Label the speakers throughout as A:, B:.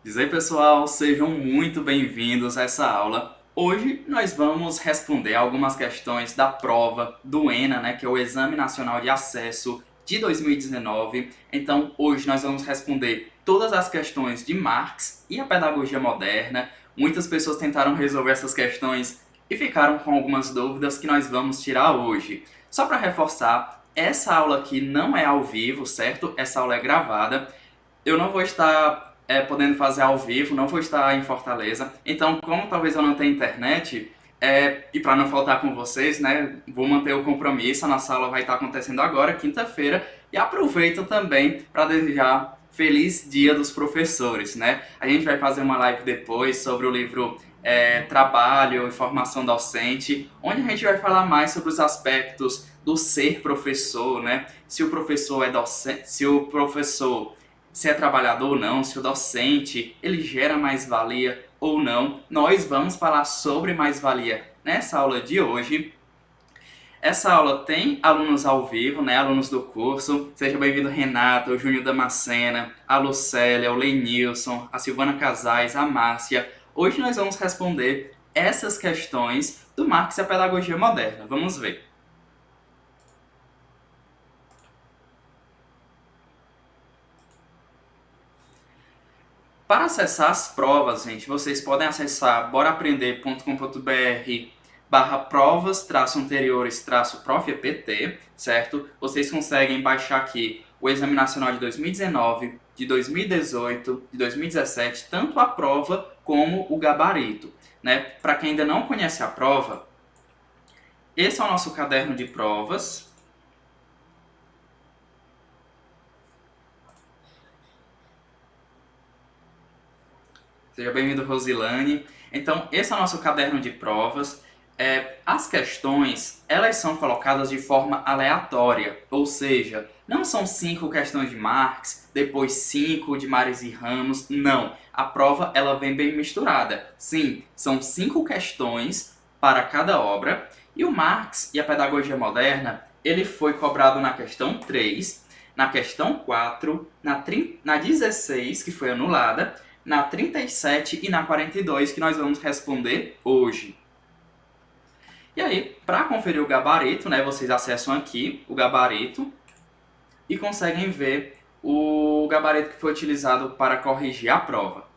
A: Diz aí, pessoal, sejam muito bem-vindos a essa aula. Hoje nós vamos responder algumas questões da prova do ENA, né, que é o Exame Nacional de Acesso de 2019. Então, hoje nós vamos responder todas as questões de Marx e a pedagogia moderna. Muitas pessoas tentaram resolver essas questões e ficaram com algumas dúvidas que nós vamos tirar hoje. Só para reforçar, essa aula aqui não é ao vivo, certo? Essa aula é gravada. Eu não vou estar podendo fazer ao vivo, não vou estar em Fortaleza. Então, como talvez eu não tenha internet, e para não faltar com vocês, né, vou manter o compromisso. A nossa aula vai estar acontecendo agora, quinta-feira, e aproveito também para desejar feliz Dia dos Professores, né? A gente vai fazer uma live depois sobre o livro Trabalho e Formação Docente, onde a gente vai falar mais sobre os aspectos do ser professor, né? Se o professor é docente, se é trabalhador ou não, se o docente ele gera mais-valia ou não. Nós vamos falar sobre mais-valia nessa aula de hoje. Essa aula tem alunos ao vivo, né, alunos do curso. Seja bem-vindo Renato, o Júnior Damascena, a Lucélia, o Lenilson, a Silvana Casais, a Márcia. Hoje nós vamos responder essas questões do Marx e a pedagogia moderna. Vamos ver. Para acessar as provas, gente, vocês podem acessar boraprender.com.br/provas-anteriores-prof.ept, certo? Vocês conseguem baixar aqui o Exame Nacional de 2019, de 2018, de 2017, tanto a prova como o gabarito, né? Para quem ainda não conhece a prova, esse é o nosso caderno de provas. Seja bem-vindo, Rosilane. Então, esse é o nosso caderno de provas. As questões, elas são colocadas de forma aleatória, ou seja, não são 5 questões de Marx, depois 5 de Mares e Ramos, não. A prova, ela vem bem misturada. Sim, são 5 questões para cada obra, e o Marx e a pedagogia moderna, ele foi cobrado na questão 3, na questão 4, na 16, que foi anulada, na 37 e na 42, que nós vamos responder hoje. E aí, para conferir o gabarito, né, vocês acessam aqui o gabarito e conseguem ver o gabarito que foi utilizado para corrigir a prova.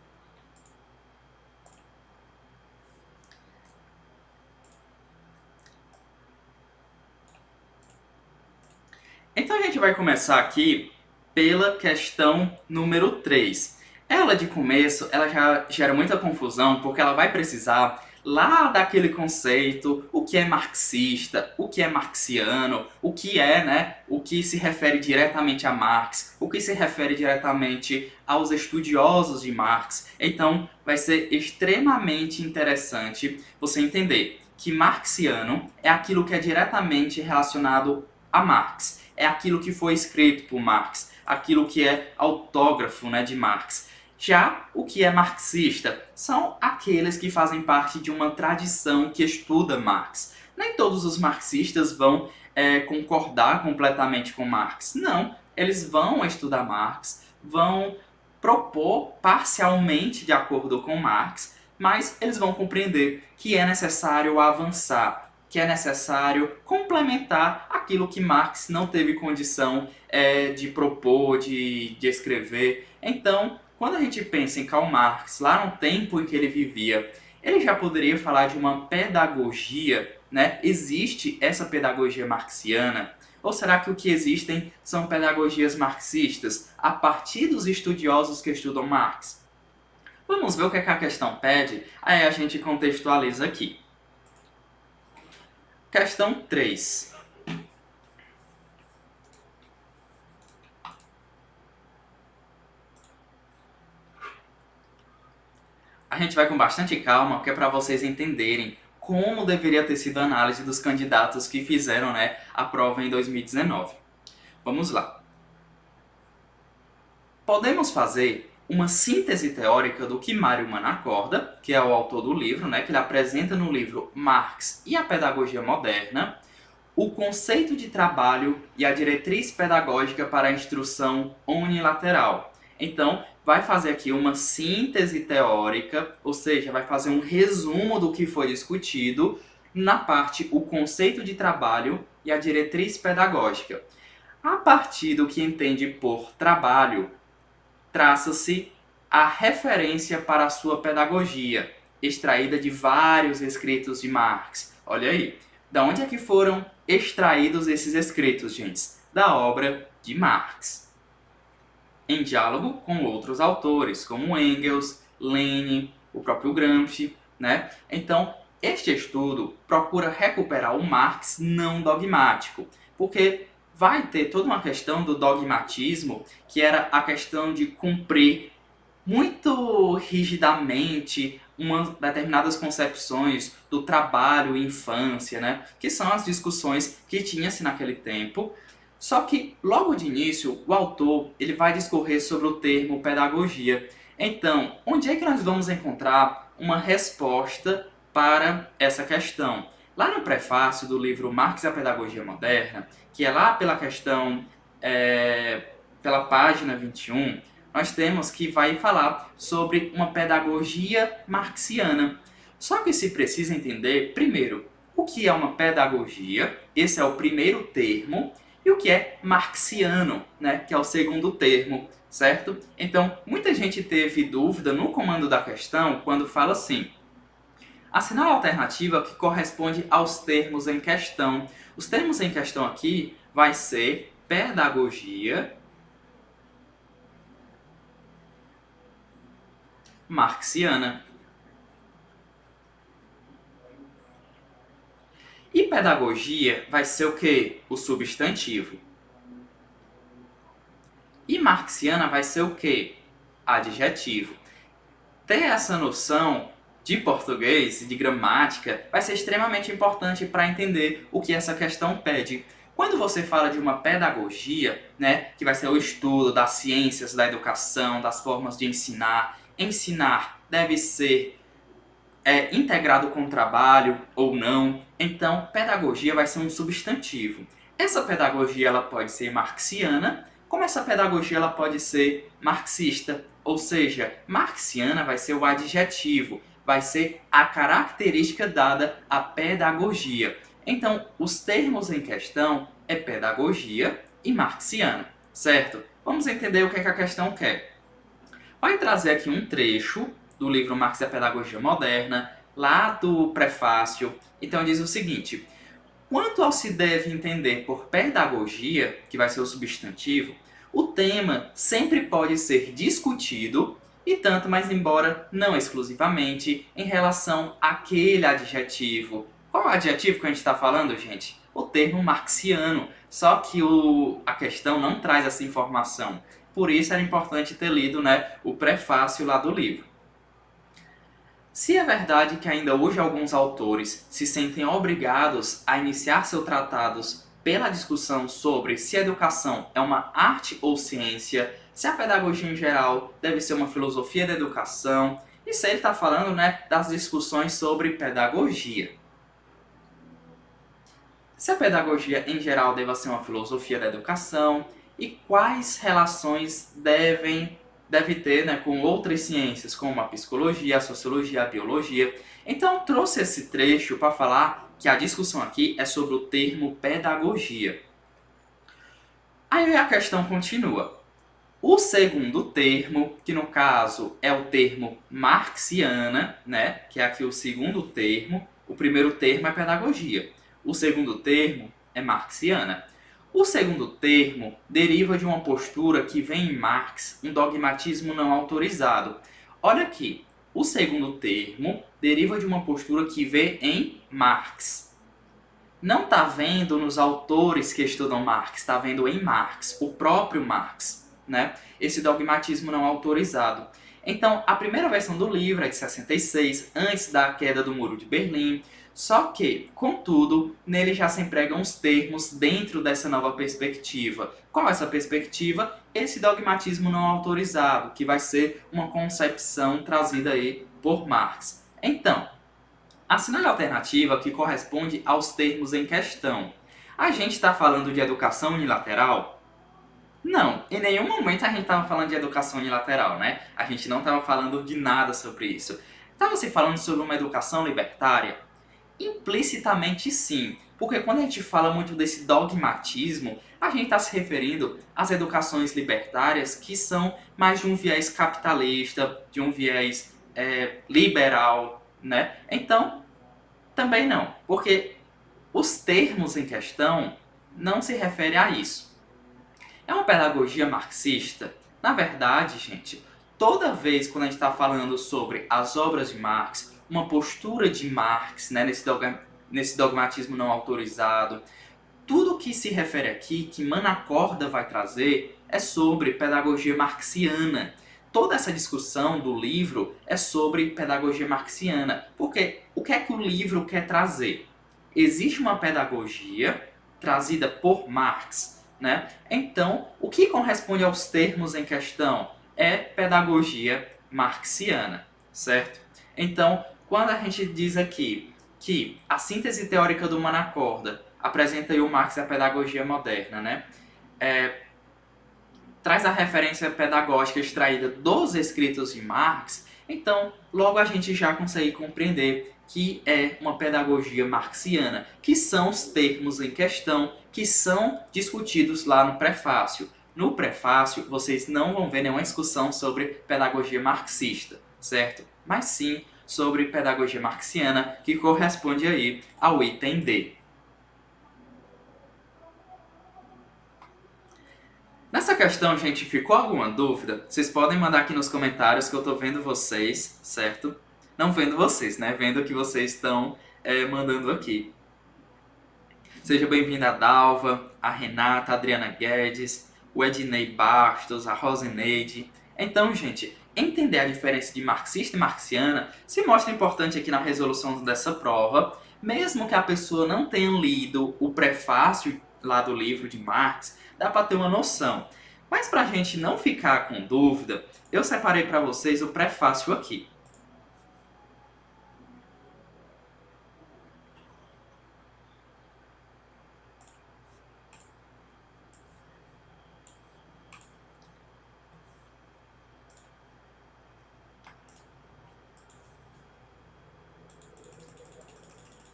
A: Então a gente vai começar aqui pela questão número 3. Ela de começo, ela já gera muita confusão, porque ela vai precisar lá daquele conceito, o que é marxista, o que é marxiano, o que é, né, o que se refere diretamente a Marx, o que se refere diretamente aos estudiosos de Marx. Então, vai ser extremamente interessante você entender que marxiano é aquilo que é diretamente relacionado a Marx. É aquilo que foi escrito por Marx, aquilo que é autógrafo, né, de Marx. Já o que é marxista são aqueles que fazem parte de uma tradição que estuda Marx. Nem todos os marxistas vão concordar completamente com Marx. Não, eles vão estudar Marx, vão propor parcialmente de acordo com Marx, mas eles vão compreender que é necessário avançar, que é necessário complementar aquilo que Marx não teve condição de propor, de escrever. Então, quando a gente pensa em Karl Marx, lá no tempo em que ele vivia, ele já poderia falar de uma pedagogia, né? Existe essa pedagogia marxiana? Ou será que o que existem são pedagogias marxistas a partir dos estudiosos que estudam Marx? Vamos ver o que a questão pede, aí a gente contextualiza aqui. Questão 3. A gente vai com bastante calma, porque é para vocês entenderem como deveria ter sido a análise dos candidatos que fizeram, né, a prova em 2019. Vamos lá. Podemos fazer uma síntese teórica do que Mário Manacorda, que é o autor do livro, né, que ele apresenta no livro Marx e a Pedagogia Moderna, o conceito de trabalho e a diretriz pedagógica para a instrução unilateral. Então, vai fazer aqui uma síntese teórica, ou seja, vai fazer um resumo do que foi discutido na parte o conceito de trabalho e a diretriz pedagógica. A partir do que entende por trabalho, traça-se a referência para a sua pedagogia, extraída de vários escritos de Marx. Olha aí, da onde é que foram extraídos esses escritos, gente? Da obra de Marx, em diálogo com outros autores, como Engels, Lenin, o próprio Gramsci, né? Então, este estudo procura recuperar o Marx não dogmático, porque vai ter toda uma questão do dogmatismo, que era a questão de cumprir muito rigidamente determinadas concepções do trabalho e infância, né? Que são as discussões que tinha-se naquele tempo. Só que, logo de início, o autor ele vai discorrer sobre o termo pedagogia. Então, onde é que nós vamos encontrar uma resposta para essa questão? Lá no prefácio do livro Marx e a Pedagogia Moderna, que é lá pela questão, pela página 21, nós temos que vai falar sobre uma pedagogia marxiana. Só que se precisa entender, primeiro, o que é uma pedagogia, esse é o primeiro termo, e o que é marxiano, né, que é o segundo termo, certo? Então, muita gente teve dúvida no comando da questão quando fala assim: assinale a alternativa que corresponde aos termos em questão. Os termos em questão aqui vai ser pedagogia marxiana. E pedagogia vai ser o quê? O substantivo. E marxiana vai ser o quê? Adjetivo. Ter essa noção de português e de gramática vai ser extremamente importante para entender o que essa questão pede. Quando você fala de uma pedagogia, né, que vai ser o estudo das ciências da educação, das formas de ensinar deve ser integrado com o trabalho ou não. Então, pedagogia vai ser um substantivo. Essa pedagogia ela pode ser marxiana, como essa pedagogia ela pode ser marxista. Ou seja, marxiana vai ser o adjetivo, vai ser a característica dada à pedagogia. Então, os termos em questão é pedagogia e marxiana, certo? Vamos entender o que a questão quer. Vai trazer aqui um trecho do livro Marx e a Pedagogia Moderna, lá do prefácio. Então diz o seguinte: quanto ao se deve entender por pedagogia, que vai ser o substantivo, o tema sempre pode ser discutido, e tanto, mas embora não exclusivamente, em relação àquele adjetivo. Qual é o adjetivo que a gente está falando, gente? O termo marxiano. Só que a questão não traz essa informação. Por isso era importante ter lido, né, o prefácio lá do livro. Se é verdade que ainda hoje alguns autores se sentem obrigados a iniciar seus tratados pela discussão sobre se a educação é uma arte ou ciência, se a pedagogia em geral deve ser uma filosofia da educação, isso aí ele está falando, né, das discussões sobre pedagogia. Se a pedagogia em geral deve ser uma filosofia da educação e quais relações deve ter, né, com outras ciências, como a psicologia, a sociologia, a biologia. Então trouxe esse trecho para falar que a discussão aqui é sobre o termo pedagogia. Aí a questão continua. O segundo termo, que no caso é o termo marxiana, né, que é aqui o segundo termo, o primeiro termo é pedagogia. O segundo termo é marxiana. O segundo termo deriva de uma postura que vem em Marx, um dogmatismo não autorizado. Olha aqui, o segundo termo deriva de uma postura que vê em Marx. Não está vendo nos autores que estudam Marx, está vendo em Marx, o próprio Marx, né? Esse dogmatismo não autorizado. Então, a primeira versão do livro é de 66, antes da queda do Muro de Berlim. Só que, contudo, nele já se empregam os termos dentro dessa nova perspectiva. Qual é essa perspectiva? Esse dogmatismo não autorizado, que vai ser uma concepção trazida aí por Marx. Então, assinale a alternativa que corresponde aos termos em questão. A gente está falando de educação unilateral? Não, em nenhum momento a gente estava falando de educação unilateral, né? A gente não estava falando de nada sobre isso. Estava se falando sobre uma educação libertária? Implicitamente sim, porque quando a gente fala muito desse dogmatismo, a gente está se referindo às educações libertárias que são mais de um viés capitalista, de um viés liberal, né? Então, também não, porque os termos em questão não se referem a isso. É uma pedagogia marxista? Na verdade, gente, toda vez quando a gente está falando sobre as obras de Marx, uma postura de Marx, né, nesse dogmatismo não autorizado, tudo que se refere aqui, que Manacorda vai trazer, é sobre pedagogia marxiana. Toda essa discussão do livro é sobre pedagogia marxiana. Porque o que é que o livro quer trazer? Existe uma pedagogia trazida por Marx, né? Então, o que corresponde aos termos em questão é pedagogia marxiana, certo? Então, quando a gente diz aqui que a síntese teórica do Manacorda apresenta aí o Marx e a pedagogia moderna, né? Traz a referência pedagógica extraída dos escritos de Marx, então logo a gente já consegue compreender que é uma pedagogia marxiana, que são os termos em questão que são discutidos lá no prefácio. No prefácio, vocês não vão ver nenhuma discussão sobre pedagogia marxista, certo? Mas sim sobre pedagogia marxiana, que corresponde aí ao item D. Nessa questão, gente, ficou alguma dúvida? Vocês podem mandar aqui nos comentários que eu tô vendo vocês, certo? Não vendo vocês, né? Vendo o que vocês estão mandando aqui. Seja bem-vinda a Dalva, a Renata, a Adriana Guedes, o Ednei Bastos, a Roseneide. Então, gente, entender a diferença de marxista e marxiana se mostra importante aqui na resolução dessa prova, mesmo que a pessoa não tenha lido o prefácio lá do livro de Marx, dá para ter uma noção. Mas para a gente não ficar com dúvida, eu separei para vocês o prefácio aqui.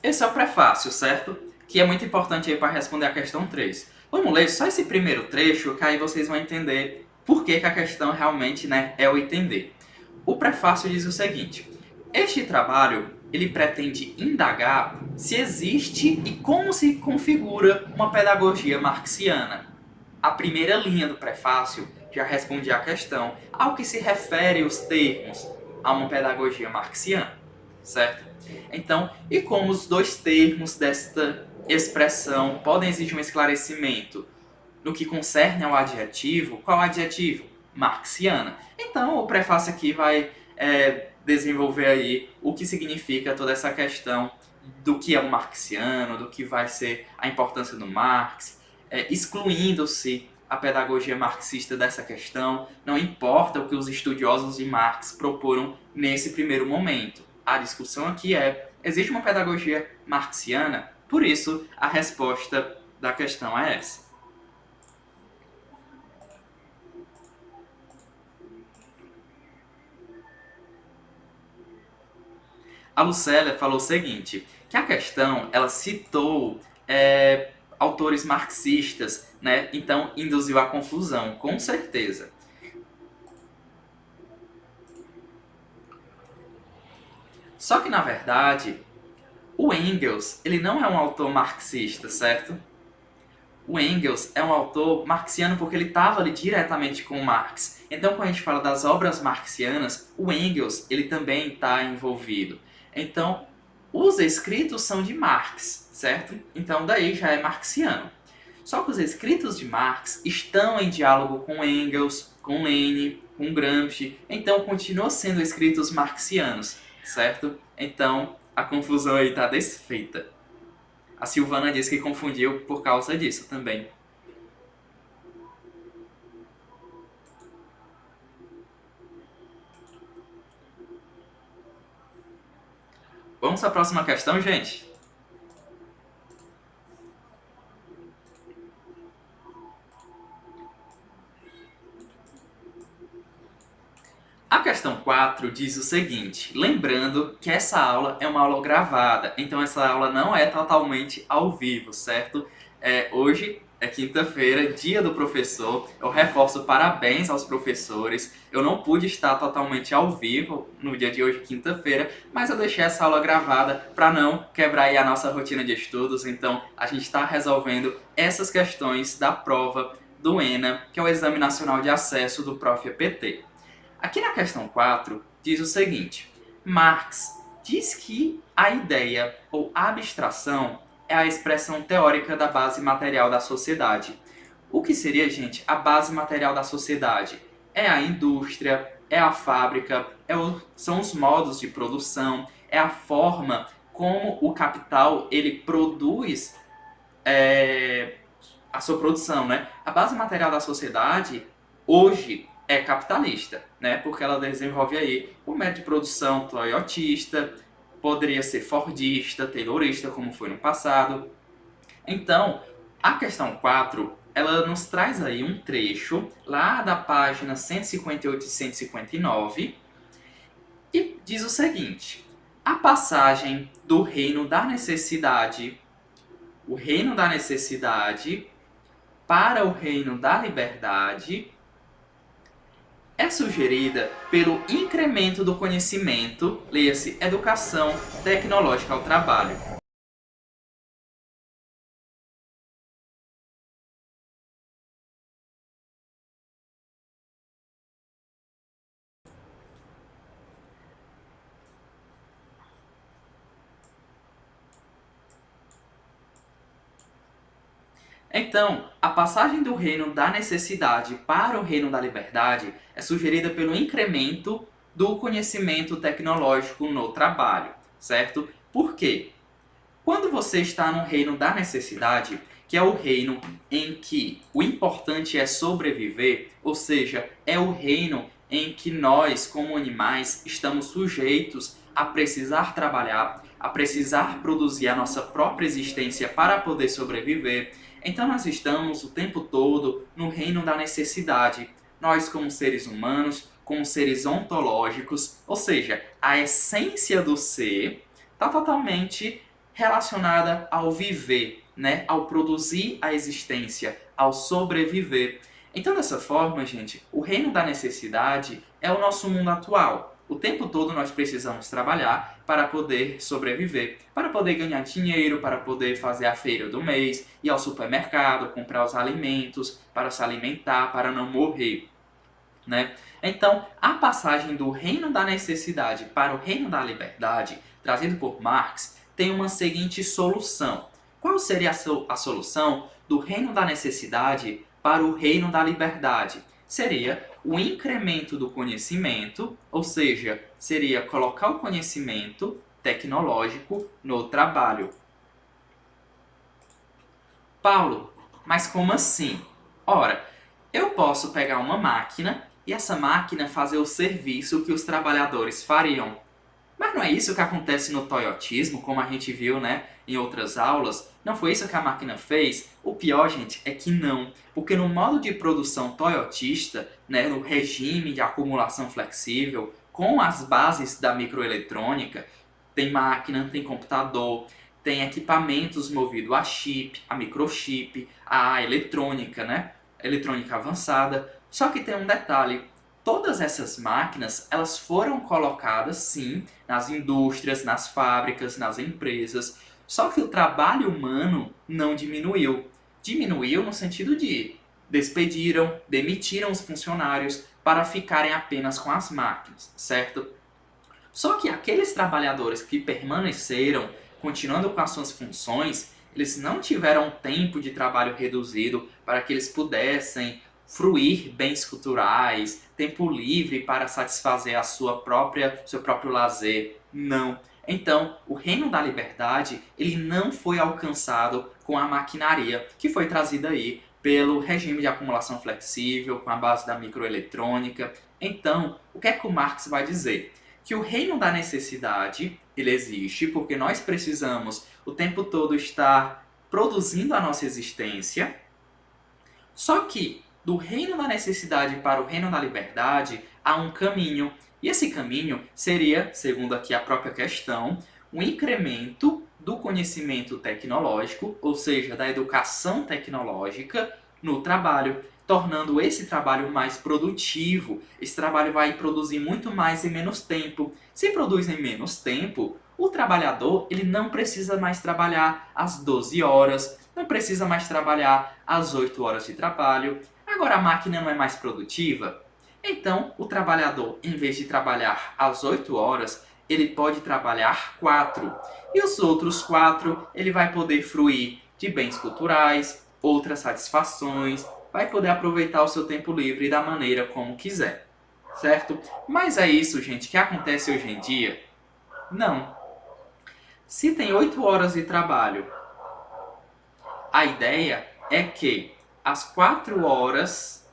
A: Esse é o prefácio, certo? Que é muito importante aí para responder a questão 3. Vamos ler só esse primeiro trecho, que aí vocês vão entender por que a questão realmente, né, é o entender. O prefácio diz o seguinte: este trabalho ele pretende indagar se existe e como se configura uma pedagogia marxiana. A primeira linha do prefácio já responde à questão ao que se refere os termos a uma pedagogia marxiana, certo? Então, e como os dois termos desta expressão podem exigir um esclarecimento no que concerne ao adjetivo, qual adjetivo? Marxiana. Então, o prefácio aqui vai desenvolver aí o que significa toda essa questão do que é o marxiano, do que vai ser a importância do Marx, excluindo-se a pedagogia marxista dessa questão, não importa o que os estudiosos de Marx proporam nesse primeiro momento. A discussão aqui é: existe uma pedagogia marxiana? Por isso, a resposta da questão é essa. A Lucélia falou o seguinte, que a questão, ela citou autores marxistas, né? Então induziu a confusão, com certeza. Só que, na verdade, o Engels, ele não é um autor marxista, certo? O Engels é um autor marxiano porque ele estava ali diretamente com Marx. Então, quando a gente fala das obras marxianas, o Engels ele também está envolvido. Então, os escritos são de Marx, certo? Então, daí já é marxiano. Só que os escritos de Marx estão em diálogo com Engels, com Lenin, com Gramsci. Então, continuam sendo escritos marxianos, certo? Então, a confusão aí está desfeita. A Silvana disse que confundiu por causa disso também. Vamos à próxima questão, gente? questão 4 diz o seguinte, lembrando que essa aula é uma aula gravada, então essa aula não é totalmente ao vivo, certo? Hoje é quinta-feira, dia do professor, eu reforço parabéns aos professores, eu não pude estar totalmente ao vivo no dia de hoje, quinta-feira, mas eu deixei essa aula gravada para não quebrar aí a nossa rotina de estudos, então a gente está resolvendo essas questões da prova do ENA, que é o Exame Nacional de Acesso do Prof. EPT. Aqui na questão 4 diz o seguinte, Marx diz que a ideia ou abstração é a expressão teórica da base material da sociedade. O que seria, gente, a base material da sociedade? É a indústria, é a fábrica, são os modos de produção, é a forma como o capital ele produz a sua produção, né? A base material da sociedade hoje é capitalista, né? Porque ela desenvolve aí o método de produção toyotista, poderia ser fordista, taylorista, como foi no passado. Então, a questão 4, ela nos traz aí um trecho lá da página 158 e 159 e diz o seguinte: a passagem do reino da necessidade, o reino da necessidade para o reino da liberdade é sugerida pelo incremento do conhecimento, leia-se educação tecnológica ao trabalho. Então, a passagem do reino da necessidade para o reino da liberdade é sugerida pelo incremento do conhecimento tecnológico no trabalho, certo? Por quê? Quando você está no reino da necessidade, que é o reino em que o importante é sobreviver, ou seja, é o reino em que nós, como animais, estamos sujeitos a precisar trabalhar, a precisar produzir a nossa própria existência para poder sobreviver. Então nós estamos o tempo todo no reino da necessidade. Nós, como seres humanos, como seres ontológicos, ou seja, a essência do ser está totalmente relacionada ao viver, né? Ao produzir a existência, ao sobreviver. Então, dessa forma, gente, o reino da necessidade é o nosso mundo atual. O tempo todo nós precisamos trabalhar para poder sobreviver, para poder ganhar dinheiro, para poder fazer a feira do mês, ir ao supermercado, comprar os alimentos, para se alimentar, para não morrer, né? Então, a passagem do reino da necessidade para o reino da liberdade, trazido por Marx, tem uma seguinte solução. Qual seria a solução do reino da necessidade para o reino da liberdade? Seria o incremento do conhecimento, ou seja, seria colocar o conhecimento tecnológico no trabalho. Paulo, mas como assim? Ora, eu posso pegar uma máquina e essa máquina fazer o serviço que os trabalhadores fariam. Mas não é isso que acontece no toyotismo, como a gente viu, né, em outras aulas? Não foi isso que a máquina fez? O pior, gente, é que não. Porque no modo de produção toyotista, né, no regime de acumulação flexível, com as bases da microeletrônica, tem máquina, tem computador, tem equipamentos movidos a chip, a microchip, a eletrônica, né? Eletrônica avançada. Só que tem um detalhe. Todas essas máquinas, elas foram colocadas, sim, nas indústrias, nas fábricas, nas empresas. Só que o trabalho humano não diminuiu. Diminuiu no sentido de demitiram os funcionários para ficarem apenas com as máquinas, certo? Só que aqueles trabalhadores que permaneceram, continuando com as suas funções, eles não tiveram tempo de trabalho reduzido para que eles pudessem fruir bens culturais, tempo livre para satisfazer seu próprio lazer. Não. Então, o reino da liberdade, ele não foi alcançado com a maquinaria que foi trazida aí pelo regime de acumulação flexível, com a base da microeletrônica. Então, o que é que o Marx vai dizer? Que o reino da necessidade, ele existe porque nós precisamos o tempo todo estar produzindo a nossa existência, só que do reino da necessidade para o reino da liberdade há um caminho, E esse caminho seria, segundo aqui a própria questão, um incremento do conhecimento tecnológico, ou seja, da educação tecnológica no trabalho, tornando esse trabalho mais produtivo. Esse trabalho vai produzir muito mais em menos tempo. Se produz em menos tempo, o trabalhador ele não precisa mais trabalhar às 12 horas, não precisa mais trabalhar às 8 horas de trabalho. Agora a máquina não é mais produtiva? Então, o trabalhador, em vez de trabalhar às 8 horas, ele pode trabalhar 4. E os outros 4, ele vai poder fruir de bens culturais, outras satisfações, vai poder aproveitar o seu tempo livre da maneira como quiser, certo? Mas é isso, gente, que acontece hoje em dia? Não. Se tem 8 horas de trabalho, a ideia é que as 4 horas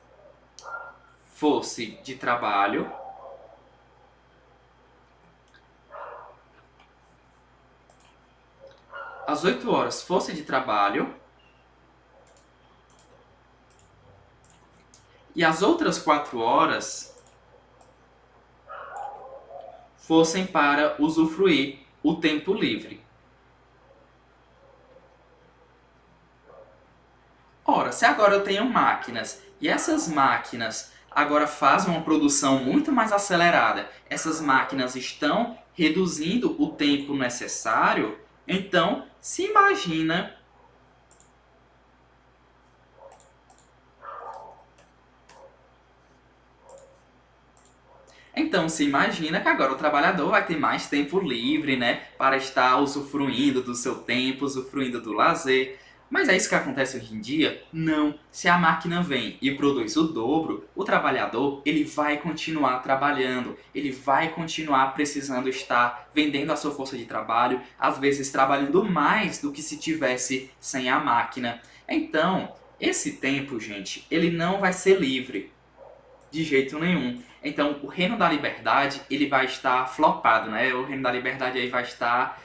A: fosse de trabalho as 8 horas fosse de trabalho e as outras 4 horas fossem para usufruir o tempo livre. Ora, se agora eu tenho máquinas e essas máquinas agora fazem uma produção muito mais acelerada, essas máquinas estão reduzindo o tempo necessário, então se imagina que agora o trabalhador vai ter mais tempo livre, né, para estar usufruindo do seu tempo, usufruindo do lazer. Mas é isso que acontece hoje em dia? Não. Se a máquina vem e produz o dobro, o trabalhador ele vai continuar trabalhando, ele vai continuar precisando estar vendendo a sua força de trabalho, às vezes trabalhando mais do que se tivesse sem a máquina. Então, esse tempo, gente, ele não vai ser livre de jeito nenhum. Então, o reino da liberdade ele vai estar flopado, né? O reino da liberdade aí vai estar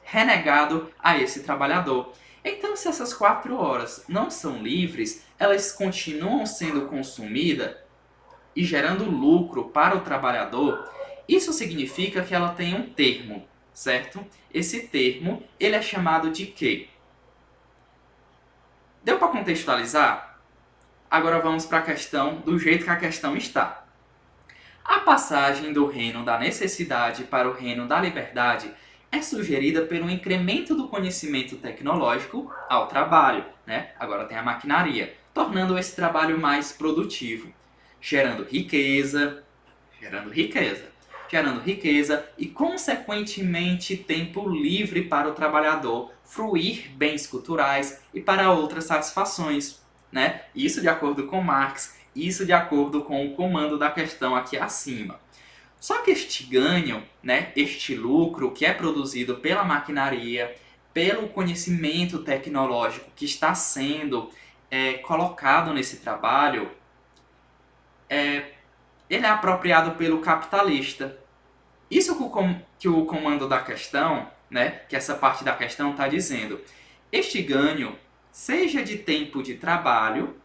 A: renegado a esse trabalhador. Então, se essas 4 horas não são livres, elas continuam sendo consumidas e gerando lucro para o trabalhador, isso significa que ela tem um termo, certo? Esse termo, ele é chamado de quê? Deu para contextualizar? Agora vamos para a questão do jeito que a questão está. A passagem do reino da necessidade para o reino da liberdade é sugerida pelo incremento do conhecimento tecnológico ao trabalho, né? Agora tem a maquinaria, tornando esse trabalho mais produtivo, gerando riqueza e, consequentemente, tempo livre para o trabalhador fruir bens culturais e para outras satisfações, né? Isso de acordo com Marx, isso de acordo com o comando da questão aqui acima. Só que este ganho, né, este lucro que é produzido pela maquinaria, pelo conhecimento tecnológico que está sendo colocado nesse trabalho, ele é apropriado pelo capitalista. Isso que o comando da questão, né, que essa parte da questão está dizendo. Este ganho, seja de tempo de trabalho,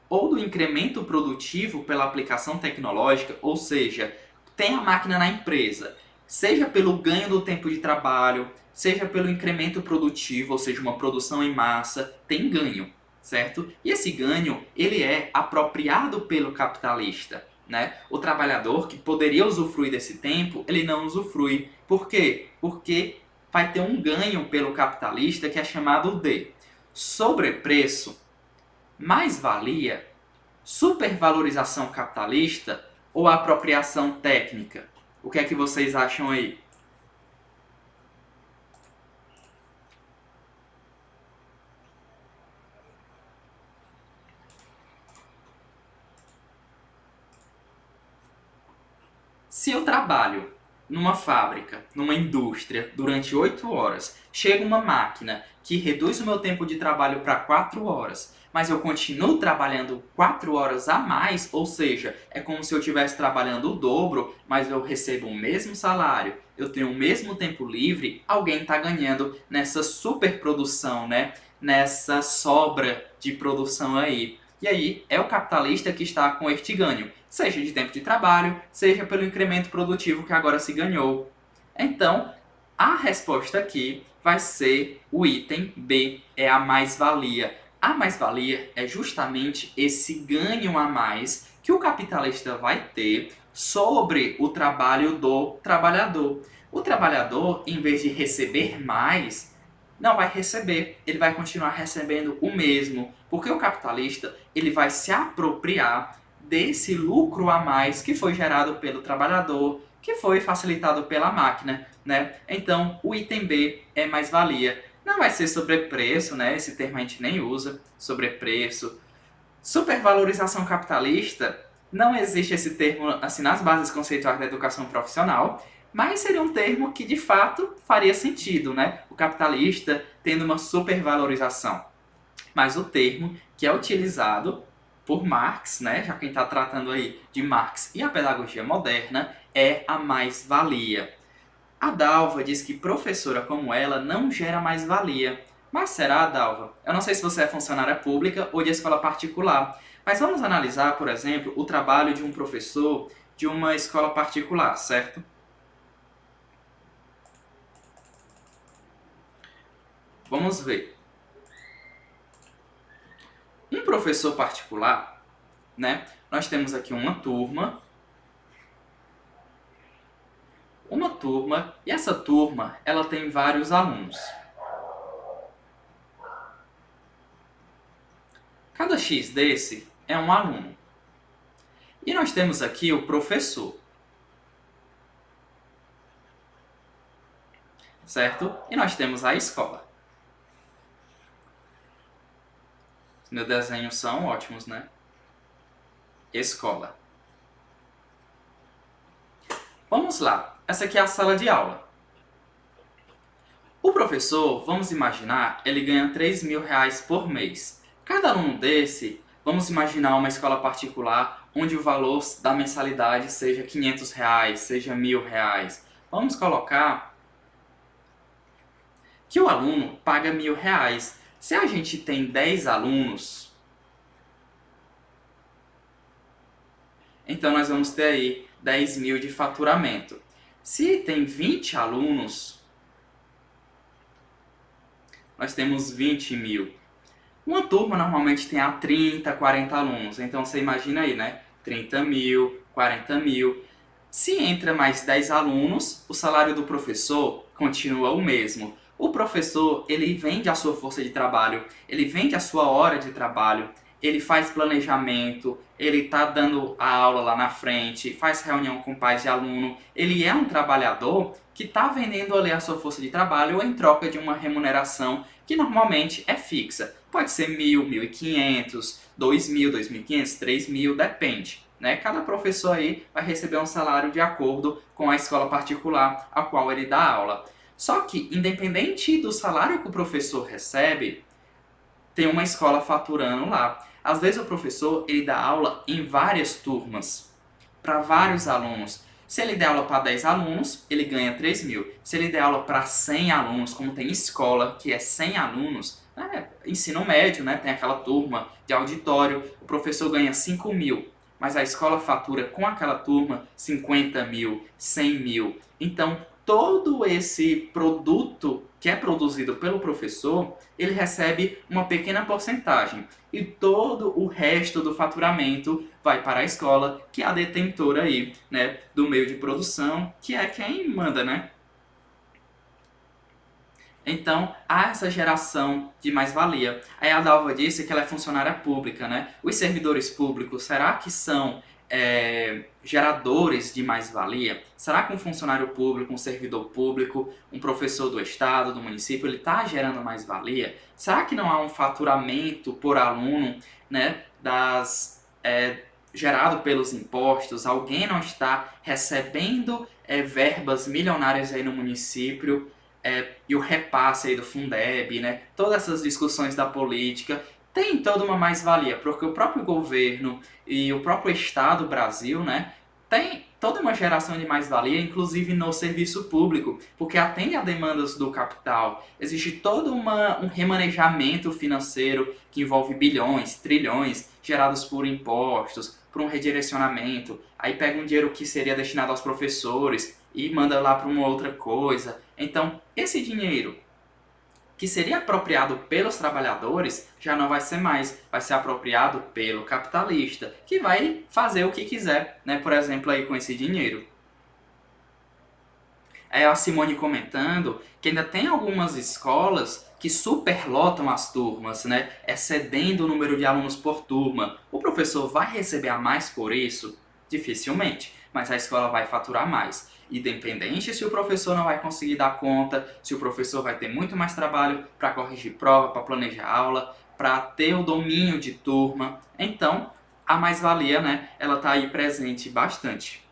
A: ou do incremento produtivo pela aplicação tecnológica, ou seja, tem a máquina na empresa, seja pelo ganho do tempo de trabalho, seja pelo incremento produtivo, ou seja, uma produção em massa, tem ganho, certo? E esse ganho, ele é apropriado pelo capitalista, né? O trabalhador que poderia usufruir desse tempo, ele não usufrui. Por quê? Porque vai ter um ganho pelo capitalista que é chamado de sobrepreço, mais-valia, supervalorização capitalista ou apropriação técnica? O que é que vocês acham aí? Se eu trabalho numa fábrica, numa indústria, durante 8 horas, chega uma máquina que reduz o meu tempo de trabalho para 4 horas, mas eu continuo trabalhando 4 horas a mais, ou seja, é como se eu estivesse trabalhando o dobro, mas eu recebo o mesmo salário, eu tenho o mesmo tempo livre, alguém está ganhando nessa superprodução, né? Nessa sobra de produção aí. E aí é o capitalista que está com este ganho, seja de tempo de trabalho, seja pelo incremento produtivo que agora se ganhou. Então, a resposta aqui vai ser o item B, é a mais-valia. A mais-valia é justamente esse ganho a mais que o capitalista vai ter sobre o trabalho do trabalhador. O trabalhador, em vez de receber mais, não vai receber, ele vai continuar recebendo o mesmo, porque o capitalista ele vai se apropriar desse lucro a mais que foi gerado pelo trabalhador, que foi facilitado pela máquina, né? Então, o item B é mais-valia. Não vai ser sobrepreço, né? Esse termo a gente nem usa, sobrepreço. Supervalorização capitalista, não existe esse termo assim nas bases conceituais da educação profissional, mas seria um termo que de fato faria sentido, né? O capitalista tendo uma supervalorização. Mas o termo que é utilizado por Marx, né, já que a gente está tratando aí de Marx e a pedagogia moderna, é a mais-valia. A Dalva diz que professora como ela não gera mais-valia. Mas será, Dalva? Eu não sei se você é funcionária pública ou de escola particular, mas vamos analisar, por exemplo, o trabalho de um professor de uma escola particular, certo? Vamos ver. Um professor particular, né? Nós temos aqui uma turma, e essa turma, ela tem vários alunos. Cada X desse é um aluno. E nós temos aqui o professor. Certo? E nós temos a escola. Meus desenhos são ótimos, né? Escola. Vamos lá. Essa aqui é a sala de aula. O professor, vamos imaginar, ele ganha R$3.000 por mês. Cada aluno desse, vamos imaginar uma escola particular onde o valor da mensalidade seja R$500, seja R$1.000. Vamos colocar que o aluno paga R$1.000. Se a gente tem 10 alunos, então nós vamos ter aí 10.000 de faturamento. Se tem 20 alunos, nós temos 20.000. Uma turma normalmente tem 30, 40 alunos, então você imagina aí, né? 30.000, 40.000. Se entra mais 10 alunos, o salário do professor continua o mesmo. O professor, ele vende a sua força de trabalho, ele vende a sua hora de trabalho, ele faz planejamento, ele está dando a aula lá na frente, faz reunião com pais de aluno, ele é um trabalhador que está vendendo ali a sua força de trabalho em troca de uma remuneração que normalmente é fixa. Pode ser 1.000, 1.500, 2.000, 2.500, 3.000, depende. Né? Cada professor aí vai receber um salário de acordo com a escola particular a qual ele dá aula. Só que, independente do salário que o professor recebe, tem uma escola faturando lá. Às vezes o professor ele dá aula em várias turmas, para vários alunos. Se ele der aula para 10 alunos, ele ganha 3.000. Se ele der aula para 100 alunos, como tem escola que é 100 alunos, ensino médio, né, tem aquela turma de auditório, o professor ganha 5.000. Mas a escola fatura com aquela turma 50.000, 100.000. Então, todo esse produto que é produzido pelo professor, ele recebe uma pequena porcentagem. E todo o resto do faturamento vai para a escola, que é a detentora aí, né, do meio de produção, que é quem manda, né? Então, há essa geração de mais-valia. Aí a Dalva disse que ela é funcionária pública, né? Os servidores públicos, será que são geradores de mais-valia? Será que um funcionário público, um servidor público, um professor do estado, do município, ele está gerando mais-valia? Será que não há um faturamento por aluno, né, gerado pelos impostos? Alguém não está recebendo verbas milionárias aí no município? E o repasse aí do Fundeb, né? Todas essas discussões da política, tem toda uma mais-valia, porque o próprio governo e o próprio Estado Brasil, né, tem toda uma geração de mais-valia, inclusive no serviço público, porque atende a demandas do capital. Existe todo um remanejamento financeiro que envolve bilhões, trilhões, gerados por impostos, por um redirecionamento. Aí pega um dinheiro que seria destinado aos professores e manda lá para uma outra coisa. Então, esse dinheiro que seria apropriado pelos trabalhadores, já não vai ser mais, vai ser apropriado pelo capitalista, que vai fazer o que quiser, né? Por exemplo, aí com esse dinheiro. É a Simone comentando que ainda tem algumas escolas que superlotam as turmas, né? Excedendo o número de alunos por turma. O professor vai receber a mais por isso? Dificilmente, mas a escola vai faturar mais. Independente se o professor não vai conseguir dar conta, se o professor vai ter muito mais trabalho para corrigir prova, para planejar aula, para ter o domínio de turma. Então, a mais-valia, né, ela está aí presente bastante.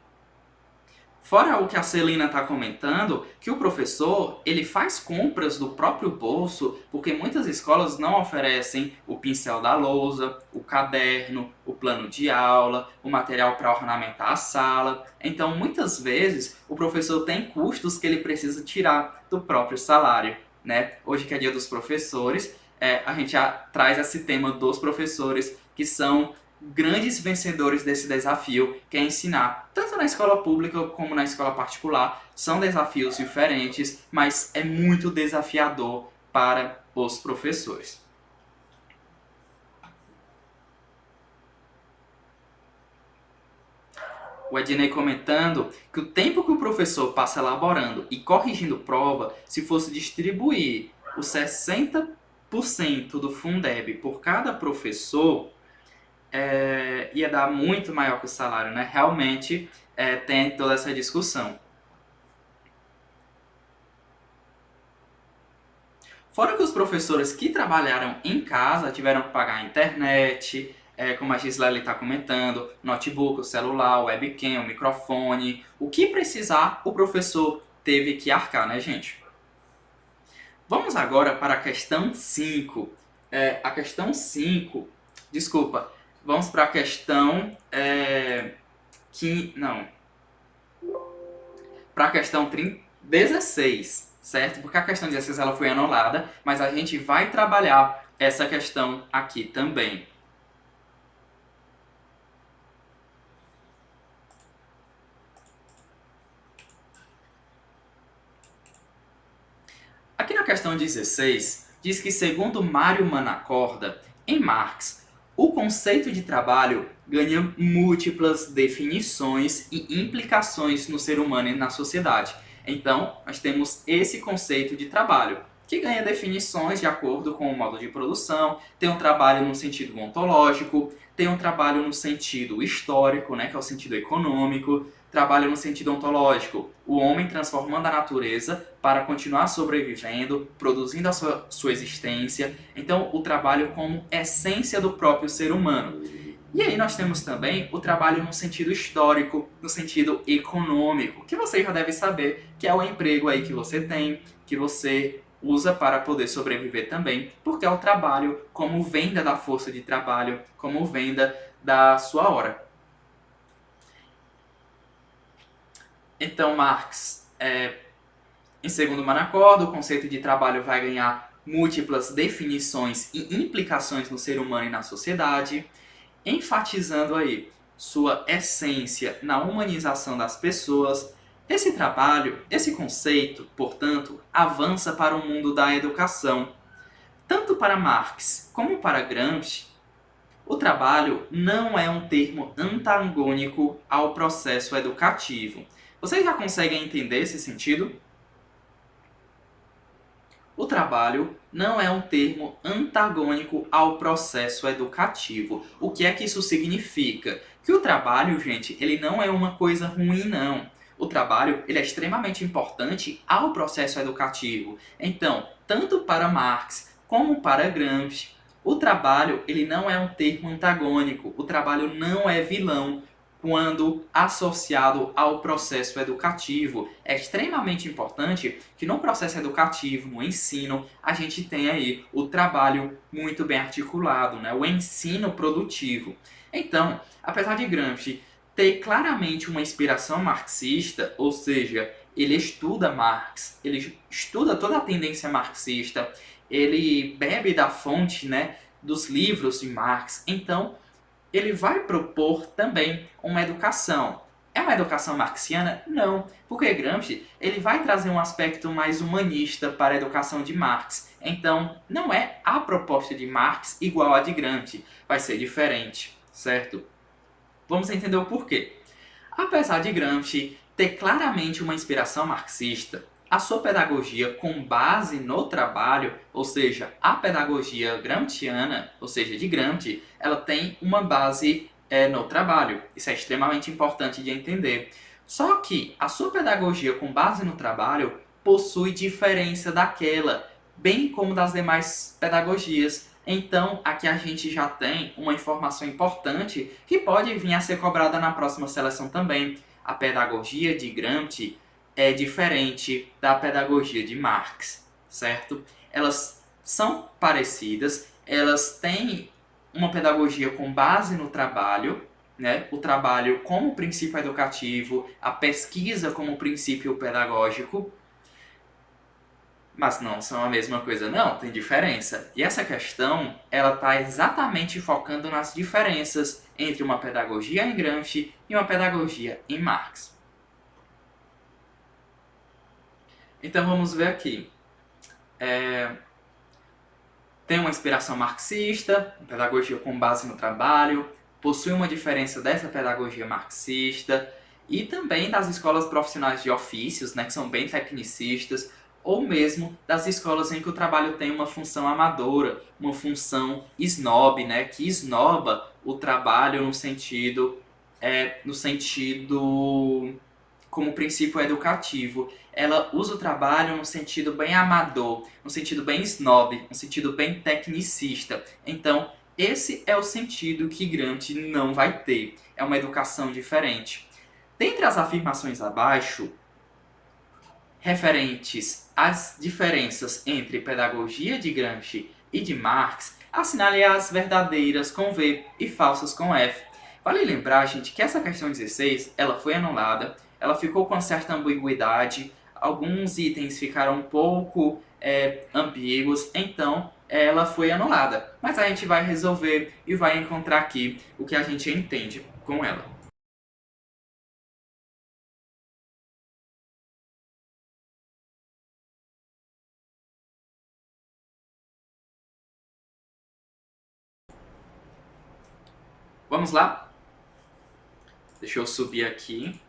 A: Fora o que a Celina está comentando, que o professor ele faz compras do próprio bolso, porque muitas escolas não oferecem o pincel da lousa, o caderno, o plano de aula, o material para ornamentar a sala. Então, muitas vezes, o professor tem custos que ele precisa tirar do próprio salário, né? Hoje que é dia dos professores, a gente já traz esse tema dos professores, que são grandes vencedores desse desafio, que é ensinar, tanto na escola pública como na escola particular. São desafios diferentes, mas é muito desafiador para os professores. O Ednei comentando que o tempo que o professor passa elaborando e corrigindo prova, se fosse distribuir os 60% do Fundeb por cada professor, ia dar muito maior que o salário, né? Realmente tem toda essa discussão. Fora que os professores que trabalharam em casa tiveram que pagar a internet, como a Gislele está comentando, notebook, o celular, o webcam, o microfone, o que precisar o professor teve que arcar, né, gente? Vamos agora para a questão 5. A questão 5, desculpa, vamos para a questão para a questão 16, certo? Porque a questão 16 ela foi anulada, mas a gente vai trabalhar essa questão aqui também. Aqui na questão 16, diz que segundo Mário Manacorda, em Marx, o conceito de trabalho ganha múltiplas definições e implicações no ser humano e na sociedade. Então, nós temos esse conceito de trabalho, que ganha definições de acordo com o modo de produção, tem um trabalho no sentido ontológico, tem um trabalho no sentido histórico, né, que é o sentido econômico, trabalho no sentido ontológico, o homem transformando a natureza para continuar sobrevivendo, produzindo a sua existência. Então, o trabalho como essência do próprio ser humano. E aí nós temos também o trabalho no sentido histórico, no sentido econômico, que você já deve saber que é o emprego aí que você tem, que você usa para poder sobreviver também, porque é o trabalho como venda da força de trabalho, como venda da sua hora. Então, Marx, em segundo Manacorda, o conceito de trabalho vai ganhar múltiplas definições e implicações no ser humano e na sociedade, enfatizando aí sua essência na humanização das pessoas. Esse trabalho, esse conceito, portanto, avança para o mundo da educação. Tanto para Marx como para Gramsci, o trabalho não é um termo antagônico ao processo educativo. Vocês já conseguem entender esse sentido? O trabalho não é um termo antagônico ao processo educativo. O que é que isso significa? Que o trabalho, gente, ele não é uma coisa ruim, não. O trabalho ele é extremamente importante ao processo educativo. Então, tanto para Marx como para Gramsci, o trabalho ele não é um termo antagônico. O trabalho não é vilão quando associado ao processo educativo. É extremamente importante que no processo educativo, no ensino, a gente tenha aí o trabalho muito bem articulado, né? O ensino produtivo. Então, apesar de Gramsci ter claramente uma inspiração marxista, ou seja, ele estuda Marx, ele estuda toda a tendência marxista, ele bebe da fonte, né, dos livros de Marx, então ele vai propor também uma educação. É uma educação marxiana? Não, porque Gramsci ele vai trazer um aspecto mais humanista para a educação de Marx. Então, não é a proposta de Marx igual a de Gramsci, vai ser diferente, certo? Vamos entender o porquê. Apesar de Gramsci ter claramente uma inspiração marxista, a sua pedagogia com base no trabalho, ou seja, a pedagogia gramsciana, ou seja, de Gramsci, ela tem uma base no trabalho. Isso é extremamente importante de entender. Só que a sua pedagogia com base no trabalho possui diferença daquela, bem como das demais pedagogias. Então, aqui a gente já tem uma informação importante que pode vir a ser cobrada na próxima seleção também. A pedagogia de Gramsci é diferente da pedagogia de Marx, certo? Elas são parecidas, elas têm uma pedagogia com base no trabalho, né? O trabalho como princípio educativo, a pesquisa como princípio pedagógico, mas não são a mesma coisa, não, tem diferença. E essa questão, ela está exatamente focando nas diferenças entre uma pedagogia em Gramsci e uma pedagogia em Marx. Então vamos ver aqui. Tem uma inspiração marxista, uma pedagogia com base no trabalho, possui uma diferença dessa pedagogia marxista e também das escolas profissionais de ofícios, né, que são bem tecnicistas, ou mesmo das escolas em que o trabalho tem uma função amadora, uma função snob, né, que esnoba o trabalho no sentido como princípio educativo. Ela usa o trabalho no sentido bem amador, no sentido bem snob, no sentido bem tecnicista. Então, esse é o sentido que Gramsci não vai ter. É uma educação diferente. Dentre as afirmações abaixo, referentes às diferenças entre pedagogia de Gramsci e de Marx, assinale as verdadeiras com V e falsas com F. Vale lembrar, gente, que essa questão 16 ela foi anulada, ela ficou com certa ambiguidade, alguns itens ficaram um pouco ambíguos, então ela foi anulada. Mas a gente vai resolver e vai encontrar aqui o que a gente entende com ela. Vamos lá? Deixa eu subir aqui.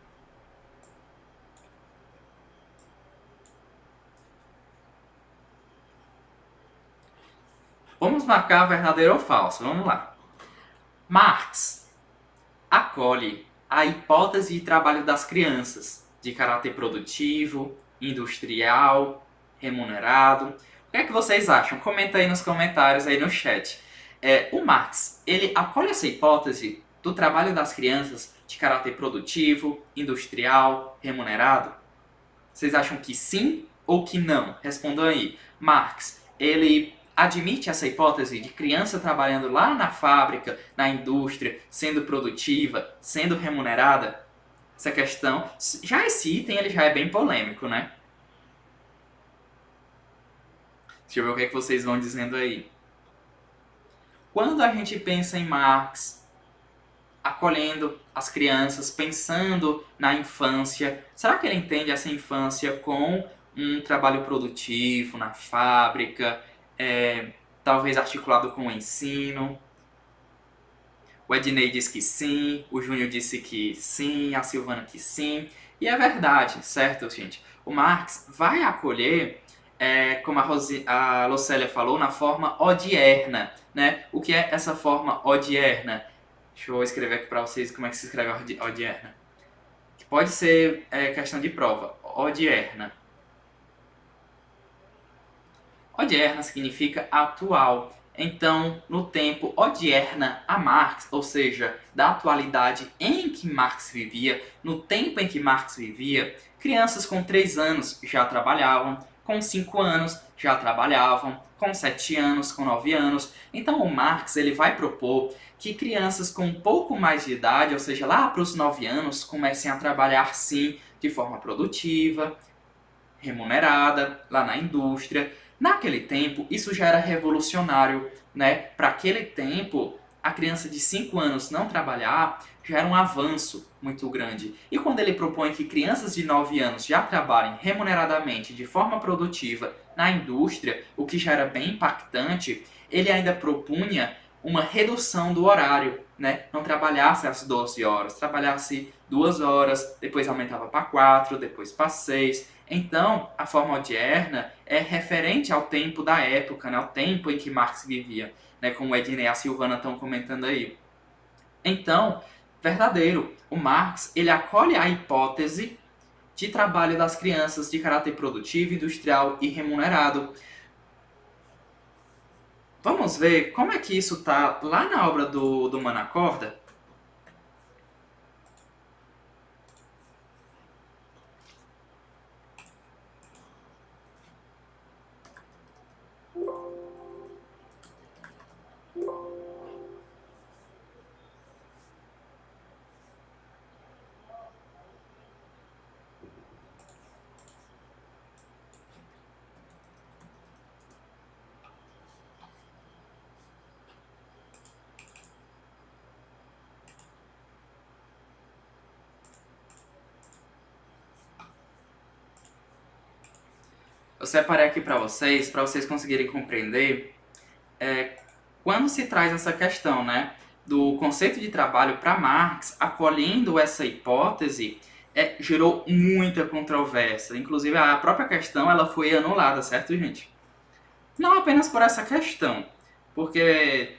A: Vamos marcar verdadeiro ou falso. Vamos lá. Marx acolhe a hipótese de trabalho das crianças, de caráter produtivo, industrial, remunerado. O que é que vocês acham? Comenta aí nos comentários, aí no chat. O Marx, ele acolhe essa hipótese do trabalho das crianças de caráter produtivo, industrial, remunerado? Vocês acham que sim ou que não? Respondam aí. Marx, ele admite essa hipótese de criança trabalhando lá na fábrica, na indústria, sendo produtiva, sendo remunerada? Essa questão, já esse item ele já é bem polêmico, né? Deixa eu ver o que é que vocês vão dizendo aí. Quando a gente pensa em Marx, acolhendo as crianças, pensando na infância, será que ele entende essa infância com um trabalho produtivo na fábrica, talvez articulado com o ensino? O Ednei diz que sim, o Júnior disse que sim, a Silvana que sim. E é verdade, certo, gente? O Marx vai acolher, como a Lucélia falou, na forma odierna, né? O que é essa forma odierna? Deixa eu escrever aqui para vocês como é que se escreve odierna. Que pode ser questão de prova. Odierna. Odierna significa atual. Então, no tempo odierna a Marx, ou seja, da atualidade em que Marx vivia, no tempo em que Marx vivia, crianças com 3 anos já trabalhavam, com 5 anos já trabalhavam, com 7 anos, com 9 anos. Então o Marx ele vai propor que crianças com um pouco mais de idade, ou seja, lá para os 9 anos, comecem a trabalhar sim de forma produtiva, remunerada, lá na indústria. Naquele tempo, isso já era revolucionário, né? Para aquele tempo, a criança de 5 anos não trabalhar já era um avanço muito grande. E quando ele propõe que crianças de 9 anos já trabalhem remuneradamente, de forma produtiva, na indústria, o que já era bem impactante, ele ainda propunha uma redução do horário, né? Não trabalhasse às 12 horas, trabalhasse 2 horas, depois aumentava para 4, depois para 6. Então, a forma odierna é referente ao tempo da época, né? Ao tempo em que Marx vivia, né? Como o Ednei e a Silvana estão comentando aí. Então, verdadeiro, o Marx ele acolhe a hipótese de trabalho das crianças de caráter produtivo, industrial e remunerado. Vamos ver como é que isso está lá na obra do Manacorda? Eu separei aqui para vocês conseguirem compreender quando se traz essa questão, né, do conceito de trabalho para Marx, acolhendo essa hipótese, gerou muita controvérsia. Inclusive, a própria questão ela foi anulada, certo, gente? Não apenas por essa questão, porque...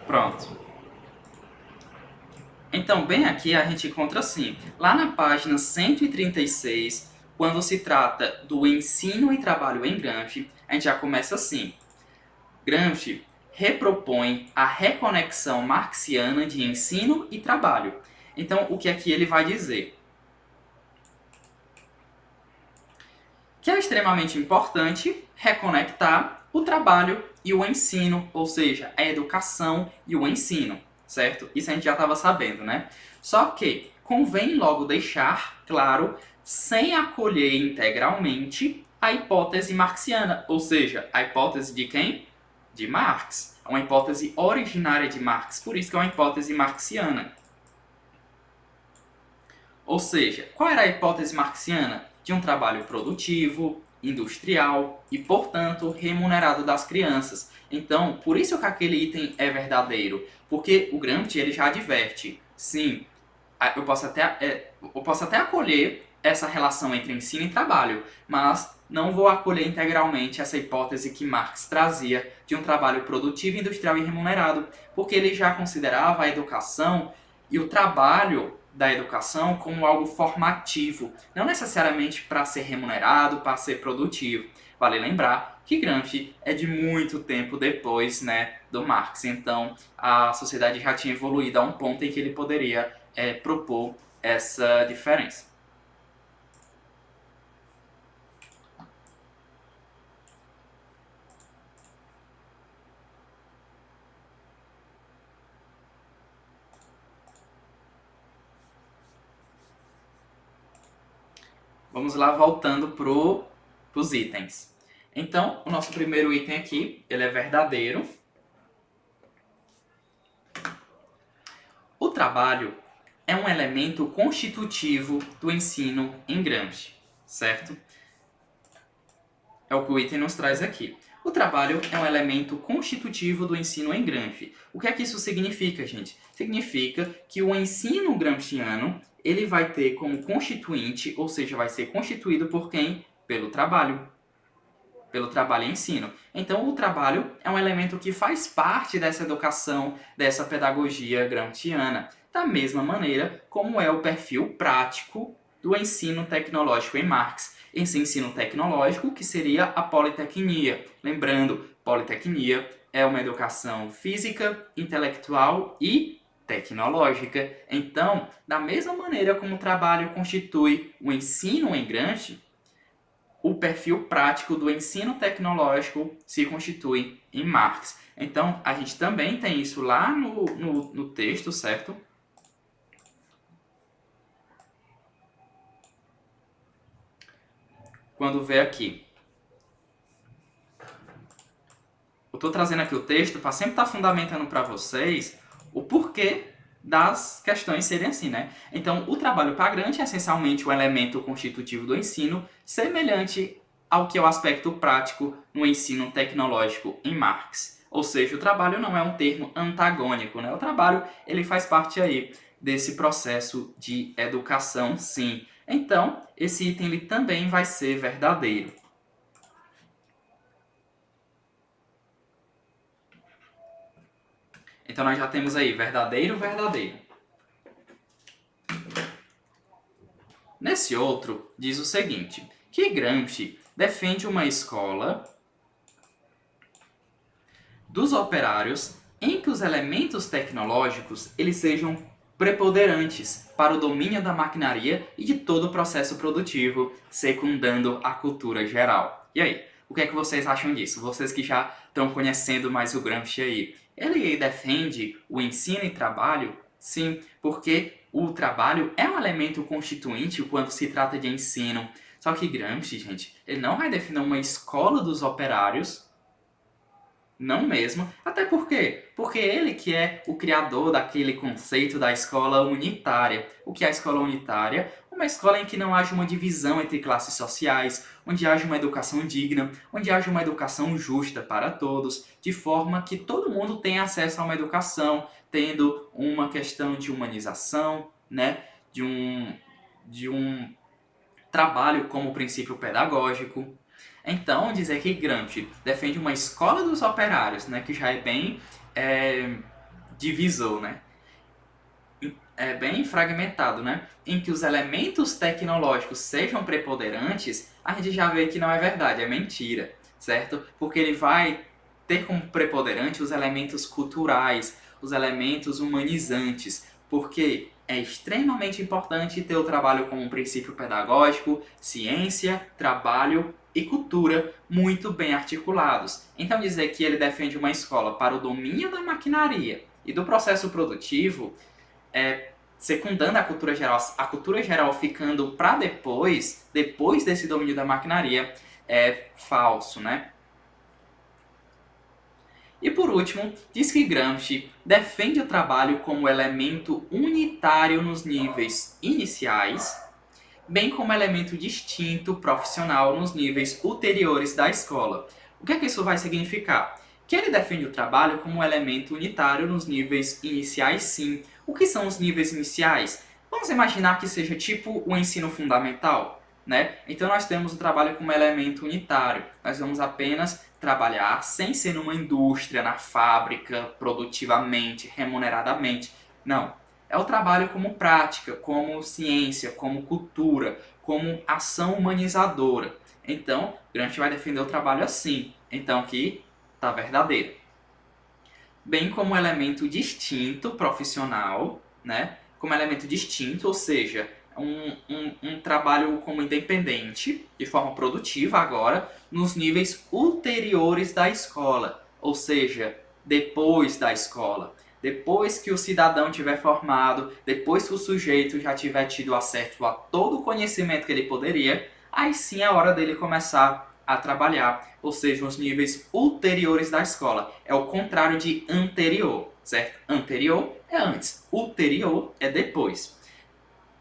A: Pronto. Então, bem aqui a gente encontra assim, lá na página 136, quando se trata do ensino e trabalho em Gramsci, a gente já começa assim. Gramsci repropõe a reconexão marxiana de ensino e trabalho. Então, o que aqui ele vai dizer? Que é extremamente importante reconectar o trabalho e o ensino, ou seja, a educação e o ensino, certo? Isso a gente já estava sabendo, né? Só que convém logo deixar claro, sem acolher integralmente, a hipótese marxiana, ou seja, a hipótese de quem? De Marx. É uma hipótese originária de Marx, por isso que é uma hipótese marxiana. Ou seja, qual era a hipótese marxiana? De um trabalho produtivo, industrial e, portanto, remunerado das crianças. Então, por isso que aquele item é verdadeiro, porque o Gramsci ele já adverte, sim, eu posso até acolher essa relação entre ensino e trabalho, mas não vou acolher integralmente essa hipótese que Marx trazia de um trabalho produtivo, industrial e remunerado, porque ele já considerava a educação e o trabalho da educação como algo formativo, não necessariamente para ser remunerado, para ser produtivo. Vale lembrar que Gramsci é de muito tempo depois, né, do Marx, então a sociedade já tinha evoluído a um ponto em que ele poderia propor essa diferença. Vamos lá voltando para os itens. Então, o nosso primeiro item aqui, ele é verdadeiro. O trabalho é um elemento constitutivo do ensino em Gramsci, certo? É o que o item nos traz aqui. O trabalho é um elemento constitutivo do ensino em Gramsci. O que é que isso significa, gente? Significa que o ensino gramsciano ele vai ter como constituinte, ou seja, vai ser constituído por quem? Pelo trabalho. Pelo trabalho e ensino. Então, o trabalho é um elemento que faz parte dessa educação, dessa pedagogia gramsciana, da mesma maneira como é o perfil prático do ensino tecnológico em Marx. Esse ensino tecnológico que seria a politecnia. Lembrando, politecnia é uma educação física, intelectual e tecnológica. Então, da mesma maneira como o trabalho constitui o ensino em Gramsci, o perfil prático do ensino tecnológico se constitui em Marx. Então, a gente também tem isso lá no texto, certo? Quando vê aqui. Eu estou trazendo aqui o texto para sempre estar fundamentando para vocês o porquê das questões serem assim, né? Então, o trabalho para Gramsci é essencialmente um elemento constitutivo do ensino, semelhante ao que é o aspecto prático no ensino tecnológico em Marx. Ou seja, o trabalho não é um termo antagônico, né? O trabalho, ele faz parte aí desse processo de educação, sim. Então, esse item ele também vai ser verdadeiro. Então, nós já temos aí verdadeiro, verdadeiro. Nesse outro, diz o seguinte, que Gramsci defende uma escola dos operários em que os elementos tecnológicos eles sejam preponderantes para o domínio da maquinaria e de todo o processo produtivo, secundando a cultura geral. E aí, o que é que vocês acham disso? Vocês que já estão conhecendo mais o Gramsci aí. Ele defende o ensino e trabalho? Sim, porque o trabalho é um elemento constituinte quando se trata de ensino. Só que Gramsci, gente, ele não vai definir uma escola dos operários, não mesmo. Até por quê? Porque ele que é o criador daquele conceito da escola unitária. O que é a escola unitária? Uma escola em que não haja uma divisão entre classes sociais, onde haja uma educação digna, onde haja uma educação justa para todos, de forma que todo mundo tenha acesso a uma educação, tendo uma questão de humanização, né? de um trabalho como princípio pedagógico. Então, dizer que Gramsci defende uma escola dos operários, né, que já é bem divisor, né? É bem fragmentado, né? Em que os elementos tecnológicos sejam preponderantes, a gente já vê que não é verdade, é mentira, certo? Porque ele vai ter como preponderante os elementos culturais, os elementos humanizantes, porque é extremamente importante ter o trabalho como um princípio pedagógico, ciência, trabalho e cultura muito bem articulados. Então dizer que ele defende uma escola para o domínio da maquinaria e do processo produtivo, secundando a cultura geral ficando para depois desse domínio da maquinaria, é falso, né? E por último, diz que Gramsci defende o trabalho como elemento unitário nos níveis iniciais, bem como elemento distinto profissional nos níveis ulteriores da escola. O que é que isso vai significar? Que ele defende o trabalho como um elemento unitário nos níveis iniciais, sim. O que são os níveis iniciais? Vamos imaginar que seja tipo o ensino fundamental, né? Então nós temos o trabalho como elemento unitário. Nós vamos apenas trabalhar sem ser numa indústria, na fábrica, produtivamente, remuneradamente. Não. É o trabalho como prática, como ciência, como cultura, como ação humanizadora. Então, Gramsci vai defender o trabalho assim. Então aqui está verdadeiro. Bem como elemento distinto profissional, né? Como elemento distinto, ou seja, um trabalho como independente, de forma produtiva agora, nos níveis ulteriores da escola, ou seja, depois da escola. Depois que o cidadão tiver formado, depois que o sujeito já tiver tido acesso a todo o conhecimento que ele poderia, aí sim é a hora dele começar a trabalhar, ou seja, os níveis ulteriores da escola. É o contrário de anterior, certo? Anterior é antes, ulterior é depois.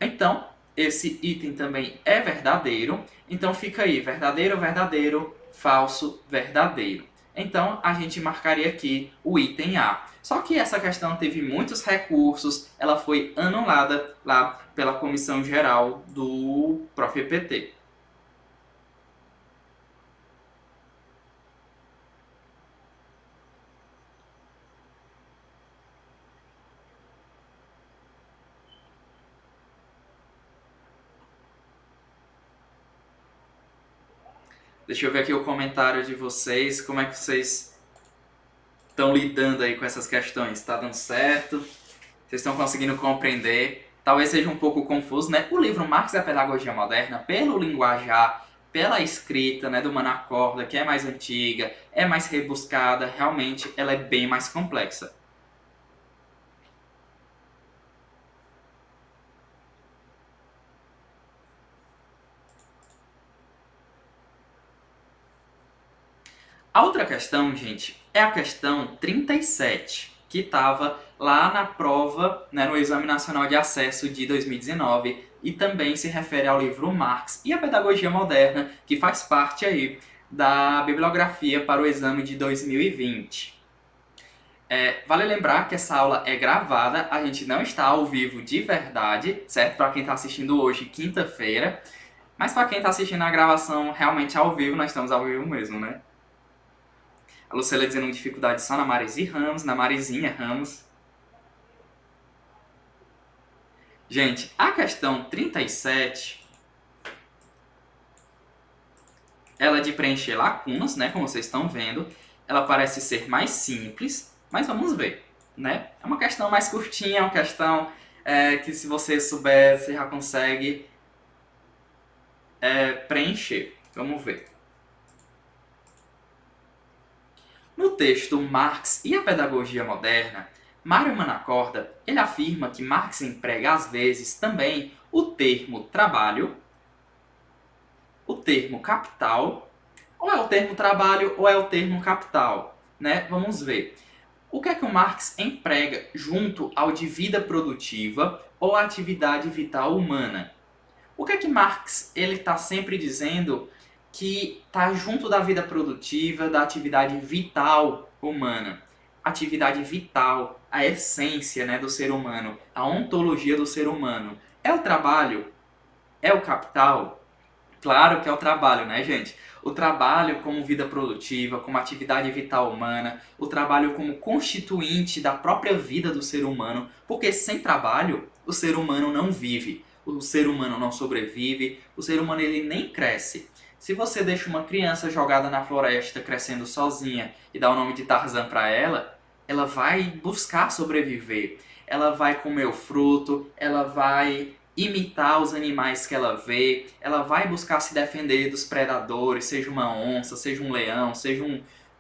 A: Então, esse item também é verdadeiro. Então fica aí, verdadeiro, verdadeiro, falso, verdadeiro. Então, a gente marcaria aqui o item A. Só que essa questão teve muitos recursos, ela foi anulada lá pela Comissão Geral do Prof. EPT. Deixa eu ver aqui o comentário de vocês, como é que vocês estão lidando aí com essas questões? Tá dando certo? Vocês estão conseguindo compreender? Talvez seja um pouco confuso, né? O livro Marx e a Pedagogia Moderna, pelo linguajar, pela escrita, né, do Manacorda, que é mais antiga, é mais rebuscada, realmente ela é bem mais complexa. A outra questão, gente, é a questão 37, que estava lá na prova, né, no Exame Nacional de Acesso de 2019, e também se refere ao livro Marx e a Pedagogia Moderna, que faz parte aí da bibliografia para o exame de 2020. Vale lembrar que essa aula é gravada, a gente não está ao vivo de verdade, certo? Para quem está assistindo hoje, quinta-feira, mas para quem está assistindo a gravação realmente ao vivo, nós estamos ao vivo mesmo, né? A Lucela dizendo dificuldade só na Marizi Ramos, na Marizinha Ramos. Gente, a questão 37, ela é de preencher lacunas, né, como vocês estão vendo. Ela parece ser mais simples, mas vamos ver, né? É uma questão mais curtinha, é uma questão que se você souber, você já consegue preencher. Vamos ver. No texto Marx e a Pedagogia Moderna, Mário Manacorda ele afirma que Marx emprega às vezes também o termo trabalho, o termo capital, ou é o termo trabalho ou é o termo capital, né? Vamos ver. O que é que o Marx emprega junto ao de vida produtiva ou atividade vital humana? O que é que Marx ele está sempre dizendo que está junto da vida produtiva, da atividade vital humana? Atividade vital, a essência, né, do ser humano, a ontologia do ser humano. É o trabalho? É o capital? Claro que é o trabalho, né, gente? O trabalho como vida produtiva, como atividade vital humana, o trabalho como constituinte da própria vida do ser humano, porque sem trabalho o ser humano não vive, o ser humano não sobrevive, o ser humano ele nem cresce. Se você deixa uma criança jogada na floresta crescendo sozinha e dá o nome de Tarzan para ela vai buscar sobreviver. Ela vai comer o fruto, ela vai imitar os animais que ela vê, ela vai buscar se defender dos predadores, seja uma onça, seja um leão, seja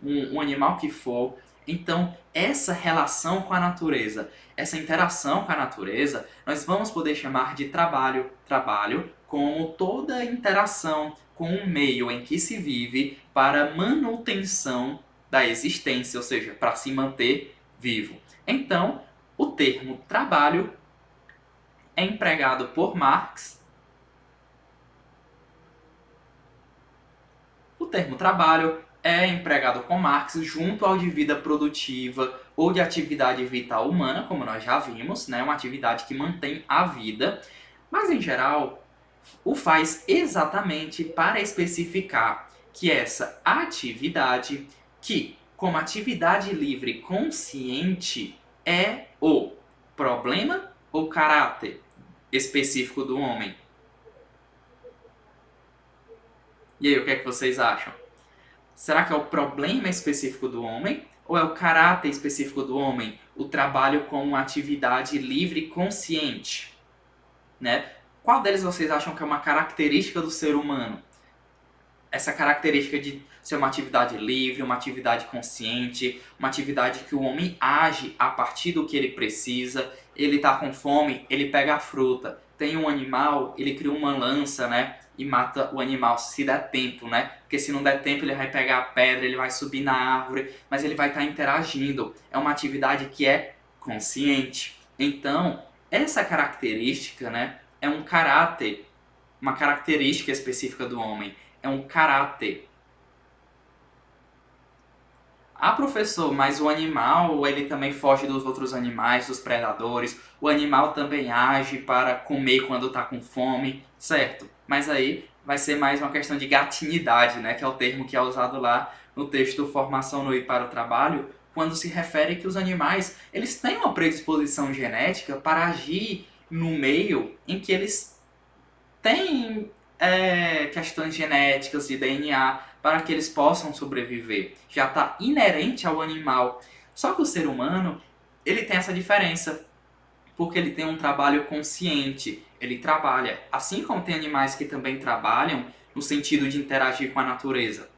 A: um animal que for. Então, essa relação com a natureza, essa interação com a natureza, nós vamos poder chamar de trabalho. Trabalho como toda interação com o meio em que se vive para manutenção da existência, ou seja, para se manter vivo. Então, o termo trabalho é empregado por Marx. O termo trabalho é empregado com Marx junto ao de vida produtiva ou de atividade vital humana, como nós já vimos, né? Uma atividade que mantém a vida, mas em geral o faz exatamente para especificar que essa atividade, que como atividade livre consciente, é o problema ou caráter específico do homem. E aí, o que é que vocês acham? Será que é o problema específico do homem ou é o caráter específico do homem? O trabalho como atividade livre consciente, né? Qual deles vocês acham que é uma característica do ser humano? Essa característica de ser uma atividade livre, uma atividade consciente, uma atividade que o homem age a partir do que ele precisa. Ele está com fome, ele pega a fruta. Tem um animal, ele cria uma lança, né? E mata o animal se der tempo, né? Porque se não der tempo, ele vai pegar a pedra, ele vai subir na árvore, mas ele vai estar interagindo. É uma atividade que é consciente. Então, essa característica, né, é um caráter, uma característica específica do homem. É um caráter. Ah, professor, mas o animal, ele também foge dos outros animais, dos predadores. O animal também age para comer quando está com fome, certo? Mas aí vai ser mais uma questão de gatinidade, né? Que é o termo que é usado lá no texto Formação no e para o Trabalho, quando se refere que os animais, eles têm uma predisposição genética para agir no meio em que eles têm questões genéticas de DNA para que eles possam sobreviver. Já está inerente ao animal. Só que o ser humano, ele tem essa diferença, porque ele tem um trabalho consciente. Ele trabalha, assim como tem animais que também trabalham no sentido de interagir com a natureza.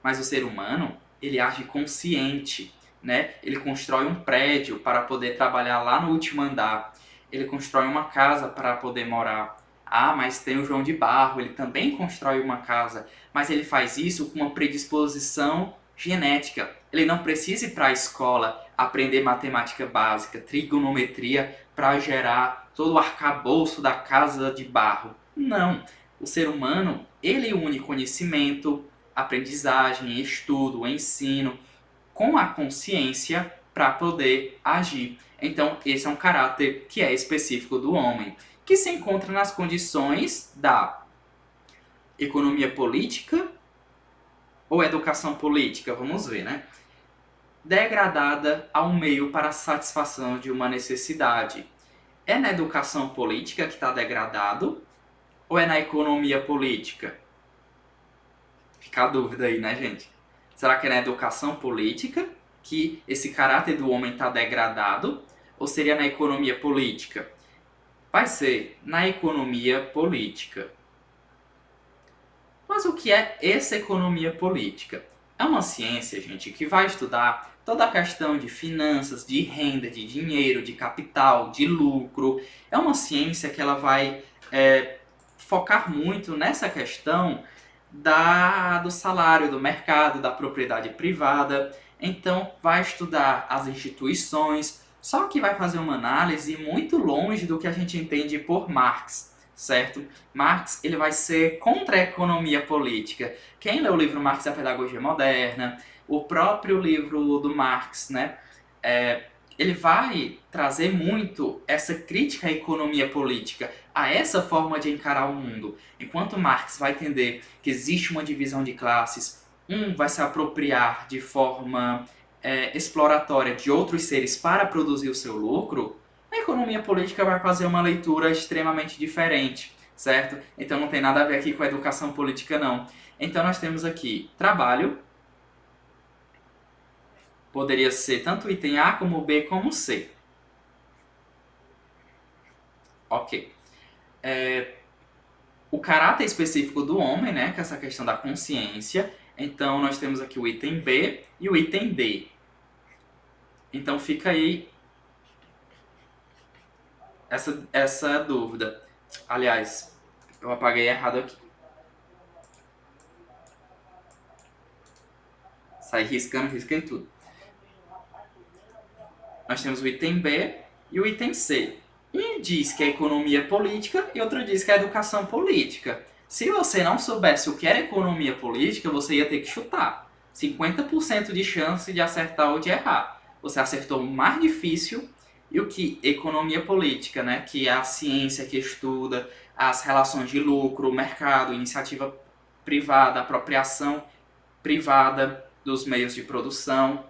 A: Mas o ser humano, ele age consciente, né? Ele constrói um prédio para poder trabalhar lá no último andar. Ele constrói uma casa para poder morar. Ah, mas tem o João de Barro, ele também constrói uma casa, mas ele faz isso com uma predisposição genética. Ele não precisa ir para a escola aprender matemática básica, trigonometria, para gerar todo o arcabouço da casa de barro. Não. O ser humano, ele une conhecimento, aprendizagem, estudo, ensino, com a consciência para poder agir. Então, esse é um caráter que é específico do homem, que se encontra nas condições da economia política ou educação política, vamos ver, né? Degradada ao meio para a satisfação de uma necessidade. É na educação política que está degradado ou é na economia política? Fica a dúvida aí, né, gente? Será que é na educação política que esse caráter do homem está degradado? Ou seria na economia política? Vai ser na economia política. Mas o que é essa economia política? É uma ciência, gente, que vai estudar toda a questão de finanças, de renda, de dinheiro, de capital, de lucro. É uma ciência que ela vai focar muito nessa questão do salário, do mercado, da propriedade privada. Então, vai estudar as instituições, só que vai fazer uma análise muito longe do que a gente entende por Marx, certo? Marx, ele vai ser contra a economia política. Quem lê o livro Marx e a Pedagogia Moderna, o próprio livro do Marx, né? Ele vai trazer muito essa crítica à economia política, a essa forma de encarar o mundo. Enquanto Marx vai entender que existe uma divisão de classes, um vai se apropriar de forma exploratória de outros seres para produzir o seu lucro, a economia política vai fazer uma leitura extremamente diferente, certo? Então não tem nada a ver aqui com a educação política, não. Então nós temos aqui trabalho, poderia ser tanto o item A como B como C. Ok. O caráter específico do homem, né, que é essa questão da consciência. Então nós temos aqui o item B e o item D. Então fica aí essa dúvida. Aliás, eu apaguei errado aqui. Saí riscando, risquei tudo. Nós temos o item B e o item C. Um diz que é economia política e outro diz que é educação política. Se você não soubesse o que era economia política, você ia ter que chutar. 50% de chance de acertar ou de errar. Você acertou o mais difícil. E o que economia política, né? Que é a ciência que estuda as relações de lucro, mercado, iniciativa privada, apropriação privada dos meios de produção.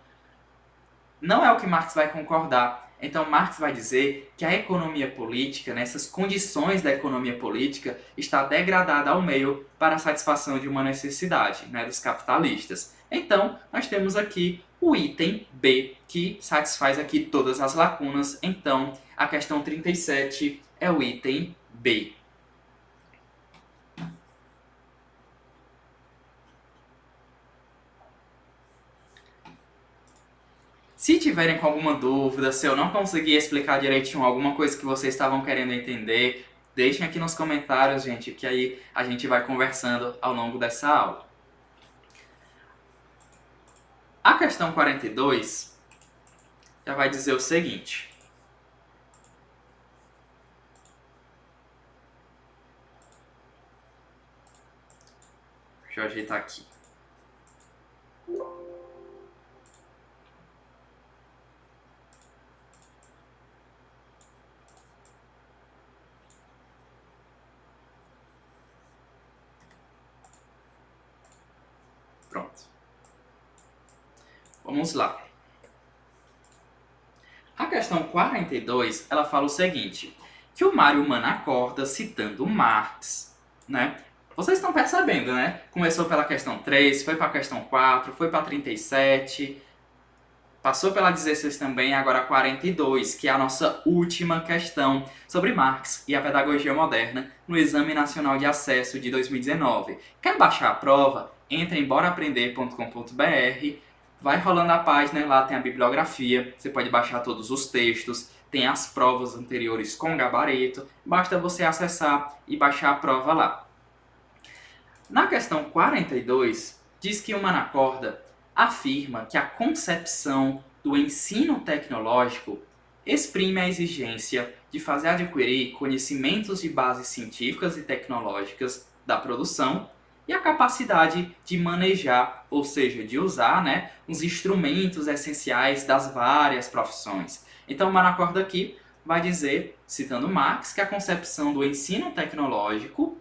A: Não é o que Marx vai concordar. Então Marx vai dizer que a economia política, nessas condições da economia política, está degradada ao meio para a satisfação de uma necessidade, né, dos capitalistas. Então nós temos aqui o item B, que satisfaz aqui todas as lacunas. Então a questão 37 é o item B. Se tiverem com alguma dúvida, se eu não conseguir explicar direitinho alguma coisa que vocês estavam querendo entender, deixem aqui nos comentários, gente, que aí a gente vai conversando ao longo dessa aula. A questão 42 já vai dizer o seguinte. Deixa eu ajeitar aqui. Pronto. Vamos lá. A questão 42, ela fala o seguinte, que o Mário Humano acorda citando Marx, né? Vocês estão percebendo, né? Começou pela questão 3, foi para a questão 4, foi para a 37, passou pela 16 também, agora a 42, que é a nossa última questão sobre Marx e a pedagogia moderna no Exame Nacional de Acesso de 2019. Quer baixar a prova? Entra em boraprender.com.br, vai rolando a página, lá tem a bibliografia, você pode baixar todos os textos, tem as provas anteriores com gabarito, basta você acessar e baixar a prova lá. Na questão 42, diz que o Manacorda afirma que a concepção do ensino tecnológico exprime a exigência de fazer adquirir conhecimentos de bases científicas e tecnológicas da produção e a capacidade de manejar, ou seja, de usar, os instrumentos essenciais das várias profissões. Então, o Manacorda aqui vai dizer, citando Marx, que a concepção do ensino tecnológico.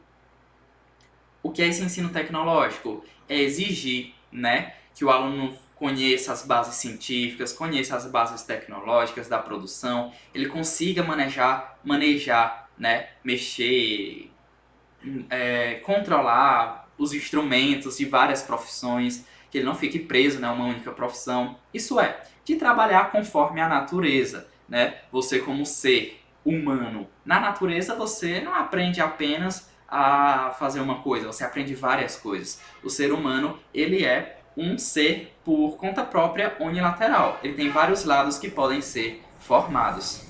A: O que é esse ensino tecnológico? É exigir, que o aluno conheça as bases científicas, conheça as bases tecnológicas da produção, ele consiga manejar, mexer, controlar os instrumentos de várias profissões, que ele não fique preso a uma única profissão. Isso é, de trabalhar conforme a natureza, Você como ser humano. Na natureza você não aprende apenas a fazer uma coisa, você aprende várias coisas. O ser humano, ele é um ser por conta própria unilateral. Ele tem vários lados que podem ser formados.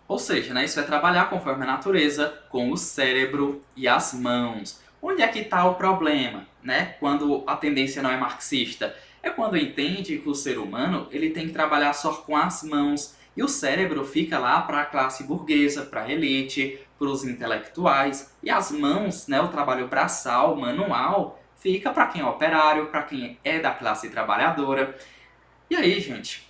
A: Ou seja, isso é trabalhar conforme a natureza, com o cérebro e as mãos. Onde é que está o problema, quando a tendência não é marxista? É quando entende que o ser humano ele tem que trabalhar só com as mãos e o cérebro fica lá para a classe burguesa, para a elite, para os intelectuais. E as mãos, o trabalho braçal, manual, fica para quem é operário, para quem é da classe trabalhadora. E aí, gente,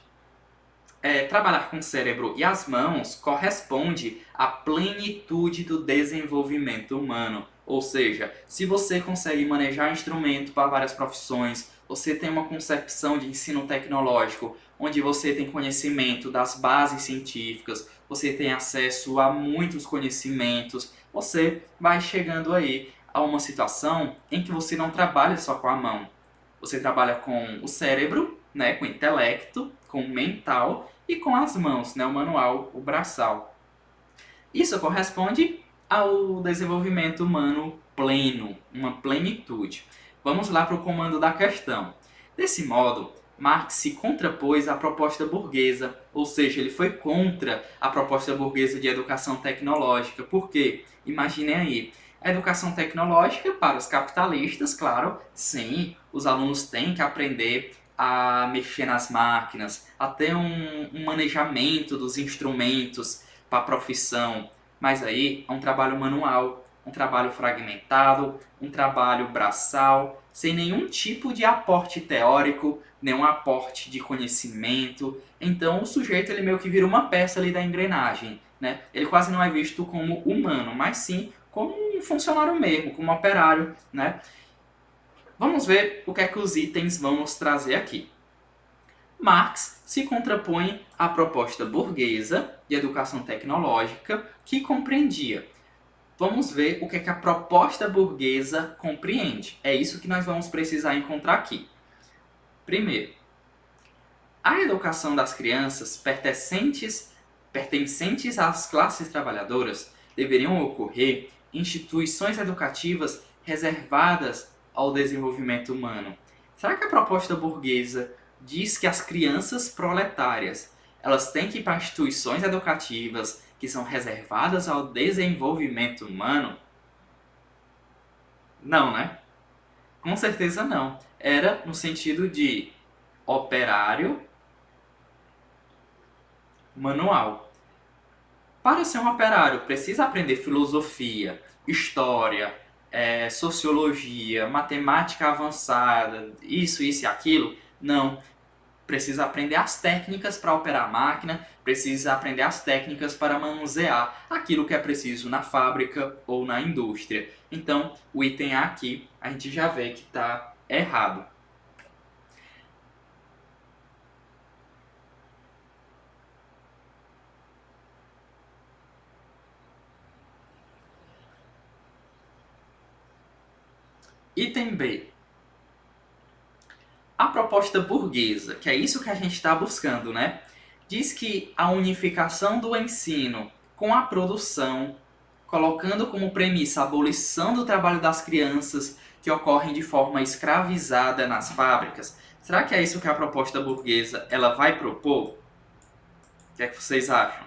A: trabalhar com o cérebro e as mãos corresponde à plenitude do desenvolvimento humano. Ou seja, se você consegue manejar instrumento para várias profissões, você tem uma concepção de ensino tecnológico, onde você tem conhecimento das bases científicas, você tem acesso a muitos conhecimentos, você vai chegando aí a uma situação em que você não trabalha só com a mão. Você trabalha com o cérebro, com o intelecto, com o mental e com as mãos, o manual, o braçal. Isso corresponde ao desenvolvimento humano pleno, uma plenitude. Vamos lá para o comando da questão. Desse modo, Marx se contrapôs à proposta burguesa, ou seja, ele foi contra a proposta burguesa de educação tecnológica. Por quê? Imaginem aí, a educação tecnológica para os capitalistas, claro, sim, os alunos têm que aprender a mexer nas máquinas, a ter um manejamento dos instrumentos para a profissão. Mas aí é um trabalho manual, um trabalho fragmentado, um trabalho braçal, sem nenhum tipo de aporte teórico, nenhum aporte de conhecimento. Então o sujeito ele meio que vira uma peça ali da engrenagem, Ele quase não é visto como humano, mas sim como um funcionário mesmo, como um operário, Vamos ver o que é que os itens vão nos trazer aqui. Marx se contrapõe à proposta burguesa de educação tecnológica que compreendia. Vamos ver o que é que a proposta burguesa compreende. É isso que nós vamos precisar encontrar aqui. Primeiro, a educação das crianças pertencentes às classes trabalhadoras deveriam ocorrer em instituições educativas reservadas ao desenvolvimento humano. Será que a proposta burguesa diz que as crianças proletárias elas têm que ir para instituições educativas que são reservadas ao desenvolvimento humano? Não, Com certeza não. Era no sentido de operário manual. Para ser um operário, precisa aprender filosofia, história, sociologia, matemática avançada, isso e aquilo? Não. Precisa aprender as técnicas para operar a máquina, precisa aprender as técnicas para manusear aquilo que é preciso na fábrica ou na indústria. Então, o item A aqui, a gente já vê que está errado. Item B. A proposta burguesa, que é isso que a gente está buscando, né? Diz que a unificação do ensino com a produção, colocando como premissa a abolição do trabalho das crianças que ocorrem de forma escravizada nas fábricas. Será que é isso que a proposta burguesa ela vai propor? O que é que vocês acham?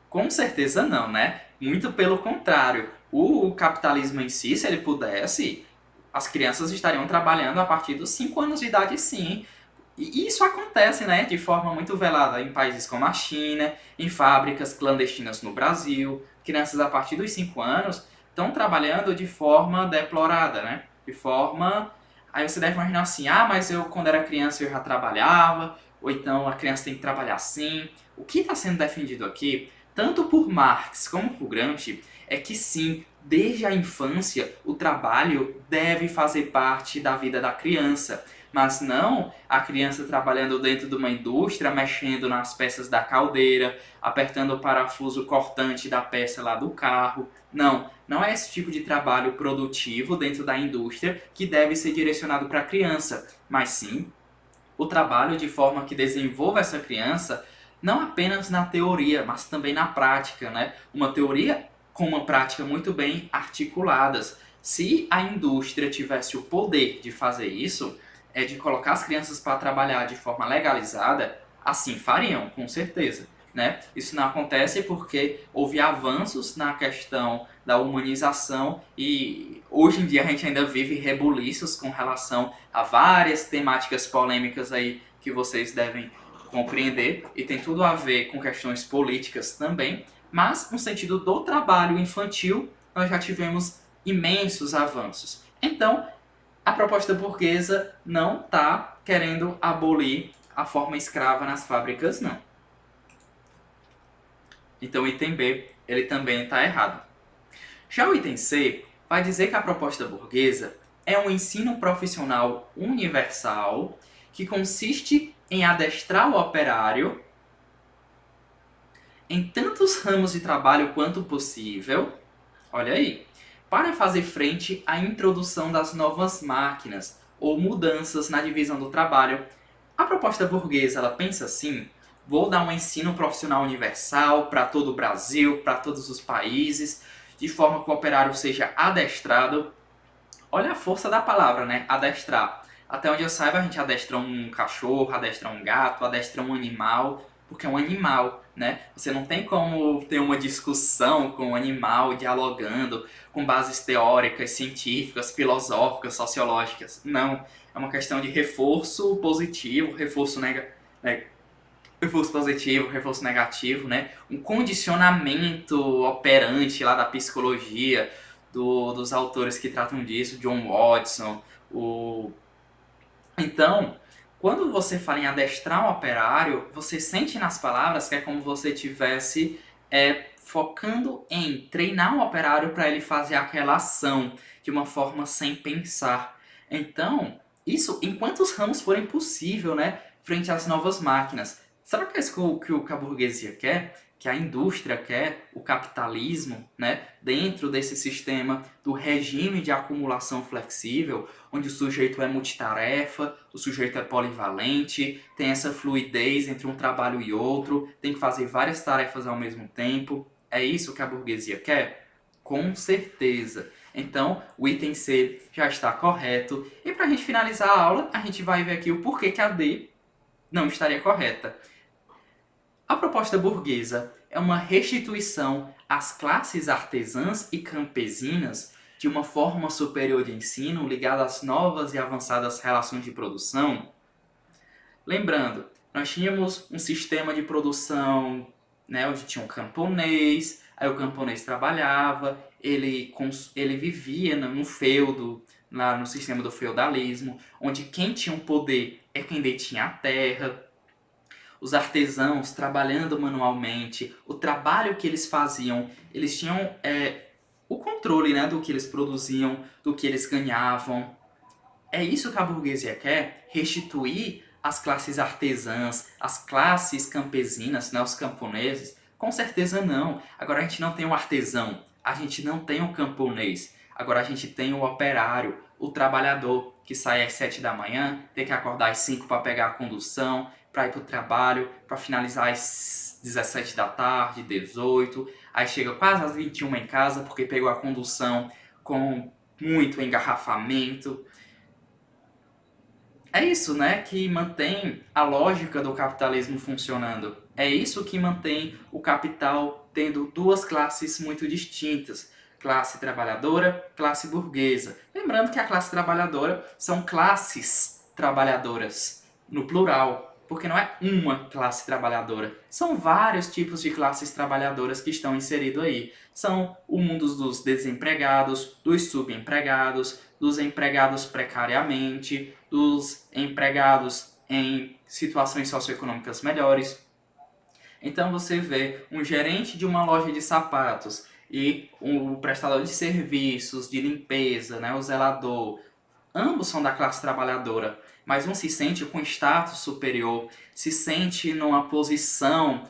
A: Com certeza não, né? Muito pelo contrário. O capitalismo em si, se ele pudesse, as crianças estariam trabalhando a partir dos 5 anos de idade, sim. E isso acontece, né, de forma muito velada em países como a China, em fábricas clandestinas no Brasil. Crianças a partir dos 5 anos estão trabalhando de forma deplorada, né? De forma... Aí você deve imaginar assim, ah, mas eu quando era criança eu já trabalhava, ou então a criança tem que trabalhar assim. O que está sendo defendido aqui, tanto por Marx como por Gramsci, é que sim, desde a infância, o trabalho deve fazer parte da vida da criança. Mas não a criança trabalhando dentro de uma indústria, mexendo nas peças da caldeira, apertando o parafuso cortante da peça lá do carro. Não, não é esse tipo de trabalho produtivo dentro da indústria que deve ser direcionado para a criança, mas sim o trabalho de forma que desenvolva essa criança não apenas na teoria, mas também na prática, né? Uma teoria com uma prática muito bem articuladas. Se a indústria tivesse o poder de fazer isso, de colocar as crianças para trabalhar de forma legalizada, assim fariam, com certeza. Né? Isso não acontece porque houve avanços na questão da humanização e hoje em dia a gente ainda vive rebuliços com relação a várias temáticas polêmicas aí que vocês devem compreender e tem tudo a ver com questões políticas também, mas no sentido do trabalho infantil nós já tivemos imensos avanços. Então, a proposta burguesa não está querendo abolir a forma escrava nas fábricas, não. Então o item B, ele também está errado. Já o item C vai dizer que a proposta burguesa é um ensino profissional universal que consiste em adestrar o operário em tantos ramos de trabalho quanto possível, olha aí, para fazer frente à introdução das novas máquinas ou mudanças na divisão do trabalho. A proposta burguesa, ela pensa assim: vou dar um ensino profissional universal para todo o Brasil, para todos os países, de forma que o operário seja adestrado. Olha a força da palavra, né? Adestrar. Até onde eu saiba, a gente adestra um cachorro, adestra um gato, adestra um animal, porque é um animal, né? Você não tem como ter uma discussão com o animal, dialogando com bases teóricas, científicas, filosóficas, sociológicas. Não. É uma questão de reforço positivo, reforço positivo, reforço negativo, né? Um condicionamento operante lá da psicologia, dos autores que tratam disso, John Watson. Então, quando você fala em adestrar um operário, você sente nas palavras que é como se você estivesse focando em treinar um operário para ele fazer aquela ação de uma forma sem pensar. Então, isso em quantos ramos forem possível, né? Frente às novas máquinas. Será que é isso que a burguesia quer? Que a indústria quer? O capitalismo, né? Dentro desse sistema do regime de acumulação flexível, onde o sujeito é multitarefa, o sujeito é polivalente, tem essa fluidez entre um trabalho e outro, tem que fazer várias tarefas ao mesmo tempo. É isso que a burguesia quer? Com certeza. Então, o item C já está correto. E para a gente finalizar a aula, a gente vai ver aqui o porquê que a D não estaria correta. A proposta burguesa é uma restituição às classes artesãs e campesinas de uma forma superior de ensino ligada às novas e avançadas relações de produção. Lembrando, nós tínhamos um sistema de produção, né, onde tinha um camponês, aí o camponês trabalhava, ele vivia num feudo, lá no sistema do feudalismo, onde quem tinha o poder é quem detinha a terra. Os artesãos trabalhando manualmente, o trabalho que eles faziam, eles tinham o controle, né, do que eles produziam, do que eles ganhavam. É isso que a burguesia quer? Restituir as classes artesãs, as classes campesinas, né, os camponeses? Com certeza não. Agora a gente não tem o artesão, a gente não tem o camponês. Agora a gente tem o operário, o trabalhador que sai às 7 da manhã, tem que acordar às 5 para pegar a condução, para ir para o trabalho, para finalizar às 17 da tarde, 18. Aí chega quase às 21 em casa porque pegou a condução com muito engarrafamento. É isso, né, que mantém a lógica do capitalismo funcionando. É isso que mantém o capital tendo duas classes muito distintas. Classe trabalhadora, classe burguesa. Lembrando que a classe trabalhadora são classes trabalhadoras, no plural, porque não é uma classe trabalhadora. São vários tipos de classes trabalhadoras que estão inseridos aí. São o mundo dos desempregados, dos subempregados, dos empregados precariamente, dos empregados em situações socioeconômicas melhores. Então você vê um gerente de uma loja de sapatos e o prestador de serviços, de limpeza, né, o zelador, ambos são da classe trabalhadora, mas um se sente com status superior, se sente numa posição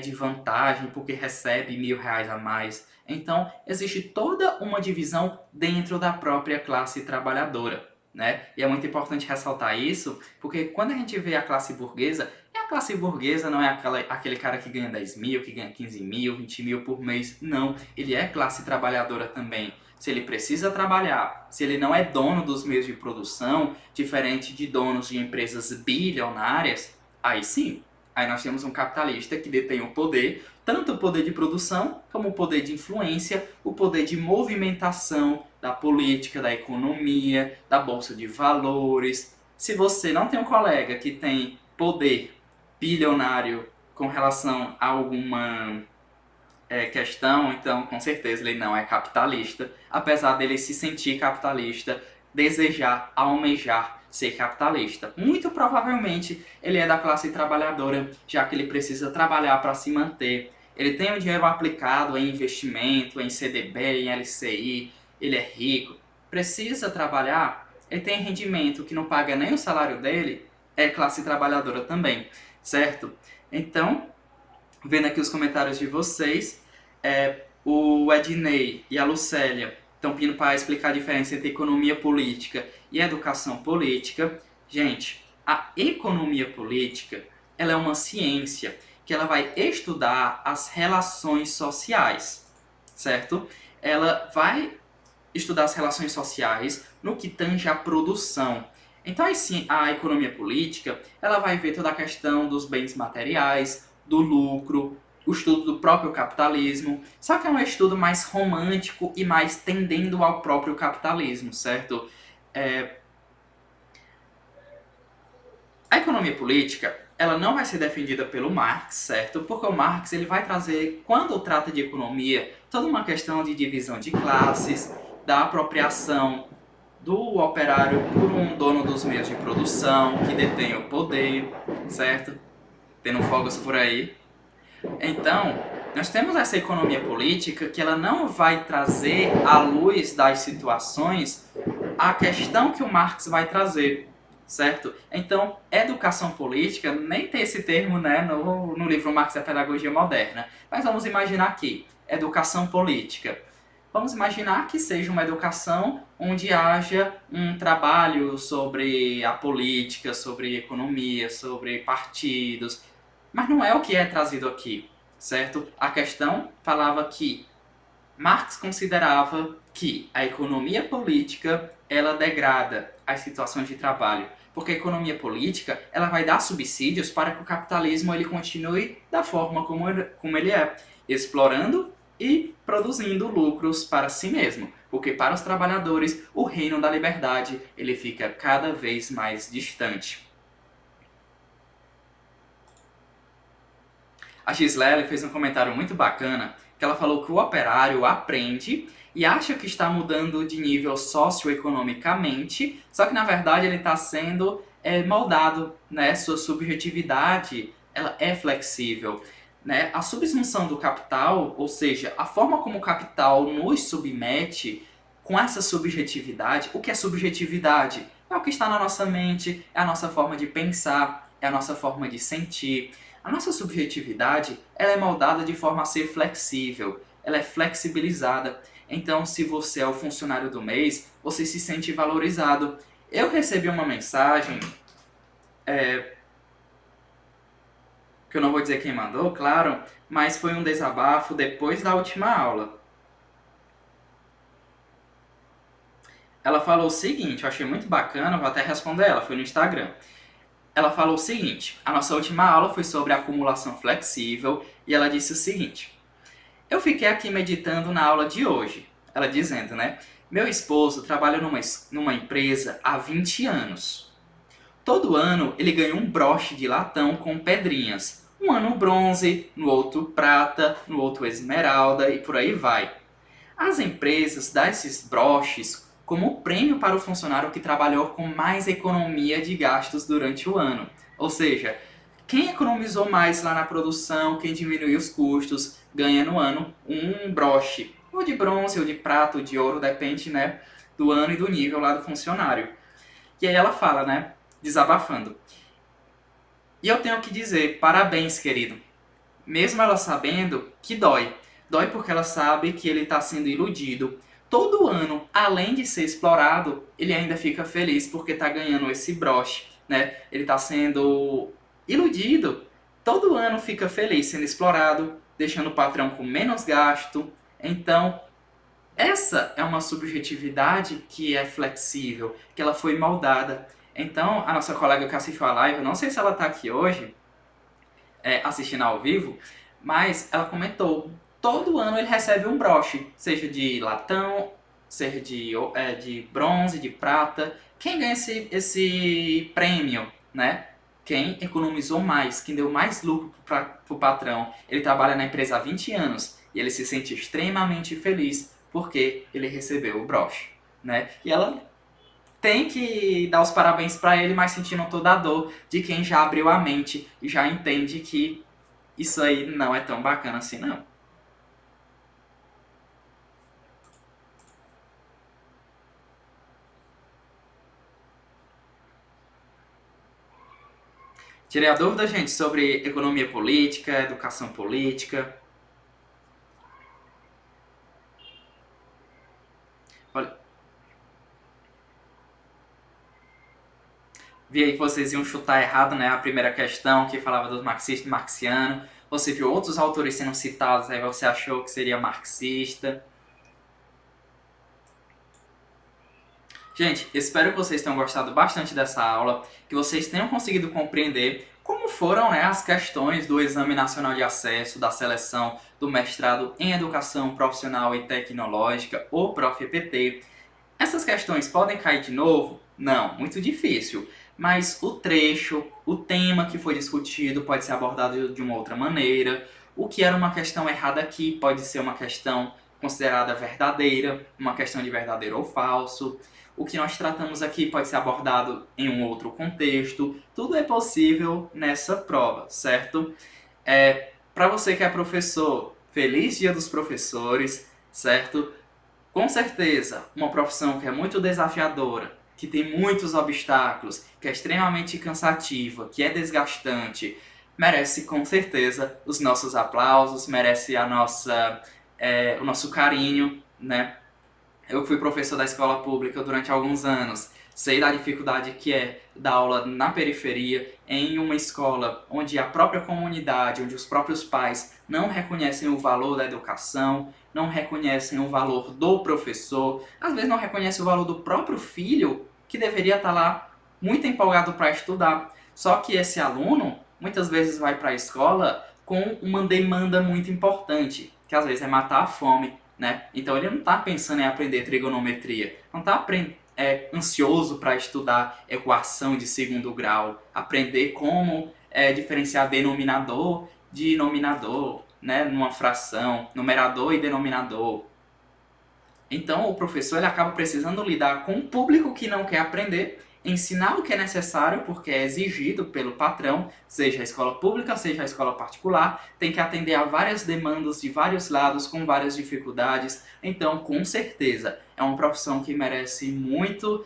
A: de vantagem porque recebe R$ 1.000 a mais. Então, existe toda uma divisão dentro da própria classe trabalhadora, né? E é muito importante ressaltar isso, porque quando a gente vê a classe burguesa, a classe burguesa não é aquele cara que ganha 10 mil, que ganha 15 mil, 20 mil por mês. Não, ele é classe trabalhadora também. Se ele precisa trabalhar, se ele não é dono dos meios de produção, diferente de donos de empresas bilionárias, aí sim, aí nós temos um capitalista que detém o poder, tanto o poder de produção, como o poder de influência, o poder de movimentação da política, da economia, da bolsa de valores. Se você não tem um colega que tem poder bilionário com relação a alguma questão, então com certeza ele não é capitalista, apesar dele se sentir capitalista, desejar, almejar ser capitalista. Muito provavelmente ele é da classe trabalhadora, já que ele precisa trabalhar para se manter. Ele tem o dinheiro aplicado em investimento, em CDB, em LCI, ele é rico, precisa trabalhar, ele tem rendimento que não paga nem o salário dele, é classe trabalhadora também, certo? Então, vendo aqui os comentários de vocês, o Ednei e a Lucélia estão pedindo para explicar a diferença entre economia política e educação política. Gente, a economia política ela é uma ciência que ela vai estudar as relações sociais, certo? Ela vai estudar as relações sociais no que tange à produção. Então, a economia política ela vai ver toda a questão dos bens materiais, do lucro, o estudo do próprio capitalismo, só que é um estudo mais romântico e mais tendendo ao próprio capitalismo, certo? A economia política, ela não vai ser defendida pelo Marx, certo? Porque o Marx ele vai trazer, quando trata de economia, toda uma questão de divisão de classes, da apropriação do operário por um dono dos meios de produção, que detém o poder, certo? Tendo fogos por aí. Então, nós temos essa economia política que ela não vai trazer à luz das situações a questão que o Marx vai trazer, certo? Então, educação política, nem tem esse termo, né, no livro Marx e a Pedagogia Moderna, mas vamos imaginar aqui, educação política. Vamos imaginar que seja uma educação onde haja um trabalho sobre a política, sobre economia, sobre partidos, mas não é o que é trazido aqui, certo? A questão falava que Marx considerava que a economia política ela degrada as situações de trabalho, porque a economia política ela vai dar subsídios para que o capitalismo ele continue da forma como ele é, explorando e produzindo lucros para si mesmo, porque para os trabalhadores o reino da liberdade ele fica cada vez mais distante. A Gislele fez um comentário muito bacana, que ela falou que o operário aprende e acha que está mudando de nível socioeconomicamente, só que na verdade ele está sendo moldado, né? Sua subjetividade, ela é flexível. Né? A subsunção do capital, ou seja, a forma como o capital nos submete com essa subjetividade. O que é subjetividade? É o que está na nossa mente, é a nossa forma de pensar, é a nossa forma de sentir. A nossa subjetividade, ela é moldada de forma a ser flexível, ela é flexibilizada. Então, se você é o funcionário do mês, você se sente valorizado. Eu recebi uma mensagem, que eu não vou dizer quem mandou, claro, mas foi um desabafo depois da última aula. Ela falou o seguinte, eu achei muito bacana, vou até responder ela, foi no Instagram. Ela falou o seguinte, a nossa última aula foi sobre acumulação flexível e ela disse o seguinte: eu fiquei aqui meditando na aula de hoje. Ela dizendo, né? Meu esposo trabalha numa empresa há 20 anos. Todo ano ele ganha um broche de latão com pedrinhas. Um ano bronze, no outro prata, no outro esmeralda e por aí vai. As empresas dão esses broches como prêmio para o funcionário que trabalhou com mais economia de gastos durante o ano. Ou seja, quem economizou mais lá na produção, quem diminuiu os custos, ganha no ano um broche. Ou de bronze, ou de prata, ou de ouro, depende, né, do ano e do nível lá do funcionário. E aí ela fala, né, desabafando. E eu tenho que dizer, parabéns, querido. Mesmo ela sabendo que dói. Dói porque ela sabe que ele está sendo iludido. Todo ano, além de ser explorado, ele ainda fica feliz porque está ganhando esse broche, né? Ele está sendo iludido. Todo ano fica feliz sendo explorado, deixando o patrão com menos gasto. Então, essa é uma subjetividade que é flexível, que ela foi moldada. Então, a nossa colega que assistiu a live, eu não sei se ela está aqui hoje, assistindo ao vivo, mas ela comentou, todo ano ele recebe um broche, seja de latão, seja de bronze, de prata. Quem ganha esse prêmio, né? Quem economizou mais, quem deu mais lucro para o patrão. Ele trabalha na empresa há 20 anos e ele se sente extremamente feliz porque ele recebeu o broche, né? E ela tem que dar os parabéns para ele, mas sentindo toda a dor de quem já abriu a mente e já entende que isso aí não é tão bacana assim, não. Tirei a dúvida, gente, sobre economia política, educação política. Olha, vi aí que vocês iam chutar errado, né? A primeira questão que falava dos marxistas e marxianos. Você viu outros autores sendo citados, aí você achou que seria marxista. Gente, espero que vocês tenham gostado bastante dessa aula, que vocês tenham conseguido compreender como foram, né, as questões do Exame Nacional de Acesso, da seleção do mestrado em Educação Profissional e Tecnológica, ou ProfEPT. Essas questões podem cair de novo? Não, muito difícil. Mas o trecho, o tema que foi discutido pode ser abordado de uma outra maneira. O que era uma questão errada aqui pode ser uma questão considerada verdadeira, uma questão de verdadeiro ou falso. O que nós tratamos aqui pode ser abordado em um outro contexto. Tudo é possível nessa prova, certo? Para você que é professor, feliz Dia dos Professores, certo? Com certeza, uma profissão que é muito desafiadora, que tem muitos obstáculos, que é extremamente cansativa, que é desgastante, merece com certeza os nossos aplausos, merece o nosso carinho, né? Eu fui professor da escola pública durante alguns anos, sei da dificuldade que é dar aula na periferia, em uma escola onde a própria comunidade, onde os próprios pais não reconhecem o valor da educação, não reconhecem o valor do professor, às vezes não reconhecem o valor do próprio filho, que deveria estar lá muito empolgado para estudar. Só que esse aluno, muitas vezes vai para a escola com uma demanda muito importante, que às vezes é matar a fome, né? Então ele não está pensando em aprender trigonometria, não está ansioso para estudar equação de segundo grau, aprender como diferenciar denominador de nominador, né, numa fração, numerador e denominador. Então o professor ele acaba precisando lidar com um público que não quer aprender, ensinar o que é necessário porque é exigido pelo patrão, seja a escola pública, seja a escola particular, tem que atender a várias demandas de vários lados, com várias dificuldades. Então, com certeza, é uma profissão que merece muito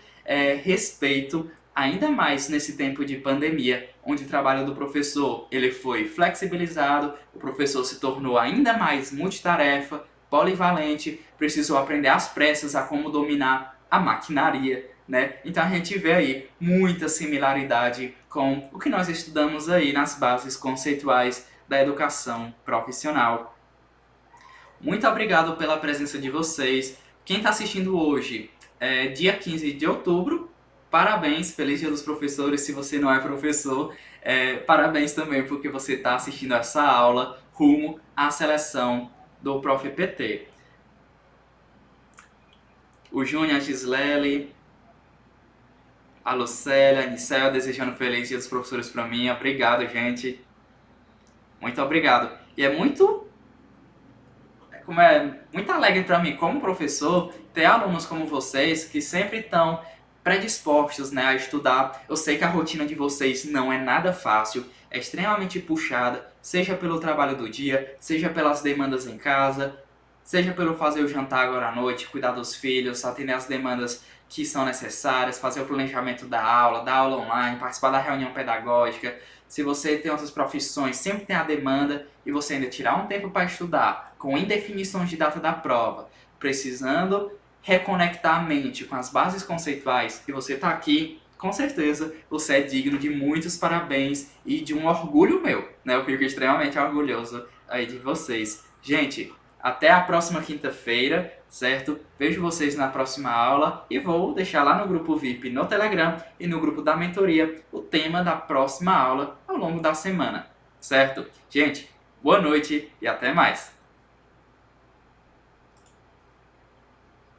A: respeito, ainda mais nesse tempo de pandemia, onde o trabalho do professor ele foi flexibilizado, o professor se tornou ainda mais multitarefa, polivalente, precisou aprender às pressas a como dominar a maquinaria, né? Então a gente vê aí muita similaridade com o que nós estudamos aí nas bases conceituais da educação profissional. Muito obrigado pela presença de vocês. Quem está assistindo hoje é dia 15 de outubro. Parabéns, feliz dia dos professores se você não é professor. Parabéns também porque você está assistindo essa aula rumo à seleção do Prof. PT. O Júnior, a Gislele, a Lucélia, a Nicel, desejando feliz dia dos professores para mim. Obrigado, gente. Muito obrigado. E é muito alegre para mim, como professor, ter alunos como vocês que sempre estão predispostos, né, a estudar. Eu sei que a rotina de vocês não é nada fácil, é extremamente puxada, seja pelo trabalho do dia, seja pelas demandas em casa, seja pelo fazer o jantar agora à noite, cuidar dos filhos, atender as demandas que são necessárias, fazer o planejamento da aula online, participar da reunião pedagógica. Se você tem outras profissões, sempre tem a demanda e você ainda tirar um tempo para estudar, com indefinições de data da prova, precisando reconectar a mente com as bases conceituais e você está aqui, com certeza você é digno de muitos parabéns e de um orgulho meu, né? Eu fico extremamente orgulhoso aí de vocês. Gente, até a próxima quinta-feira, certo? Vejo vocês na próxima aula e vou deixar lá no grupo VIP no Telegram e no grupo da mentoria o tema da próxima aula ao longo da semana, certo? Gente, boa noite e até mais!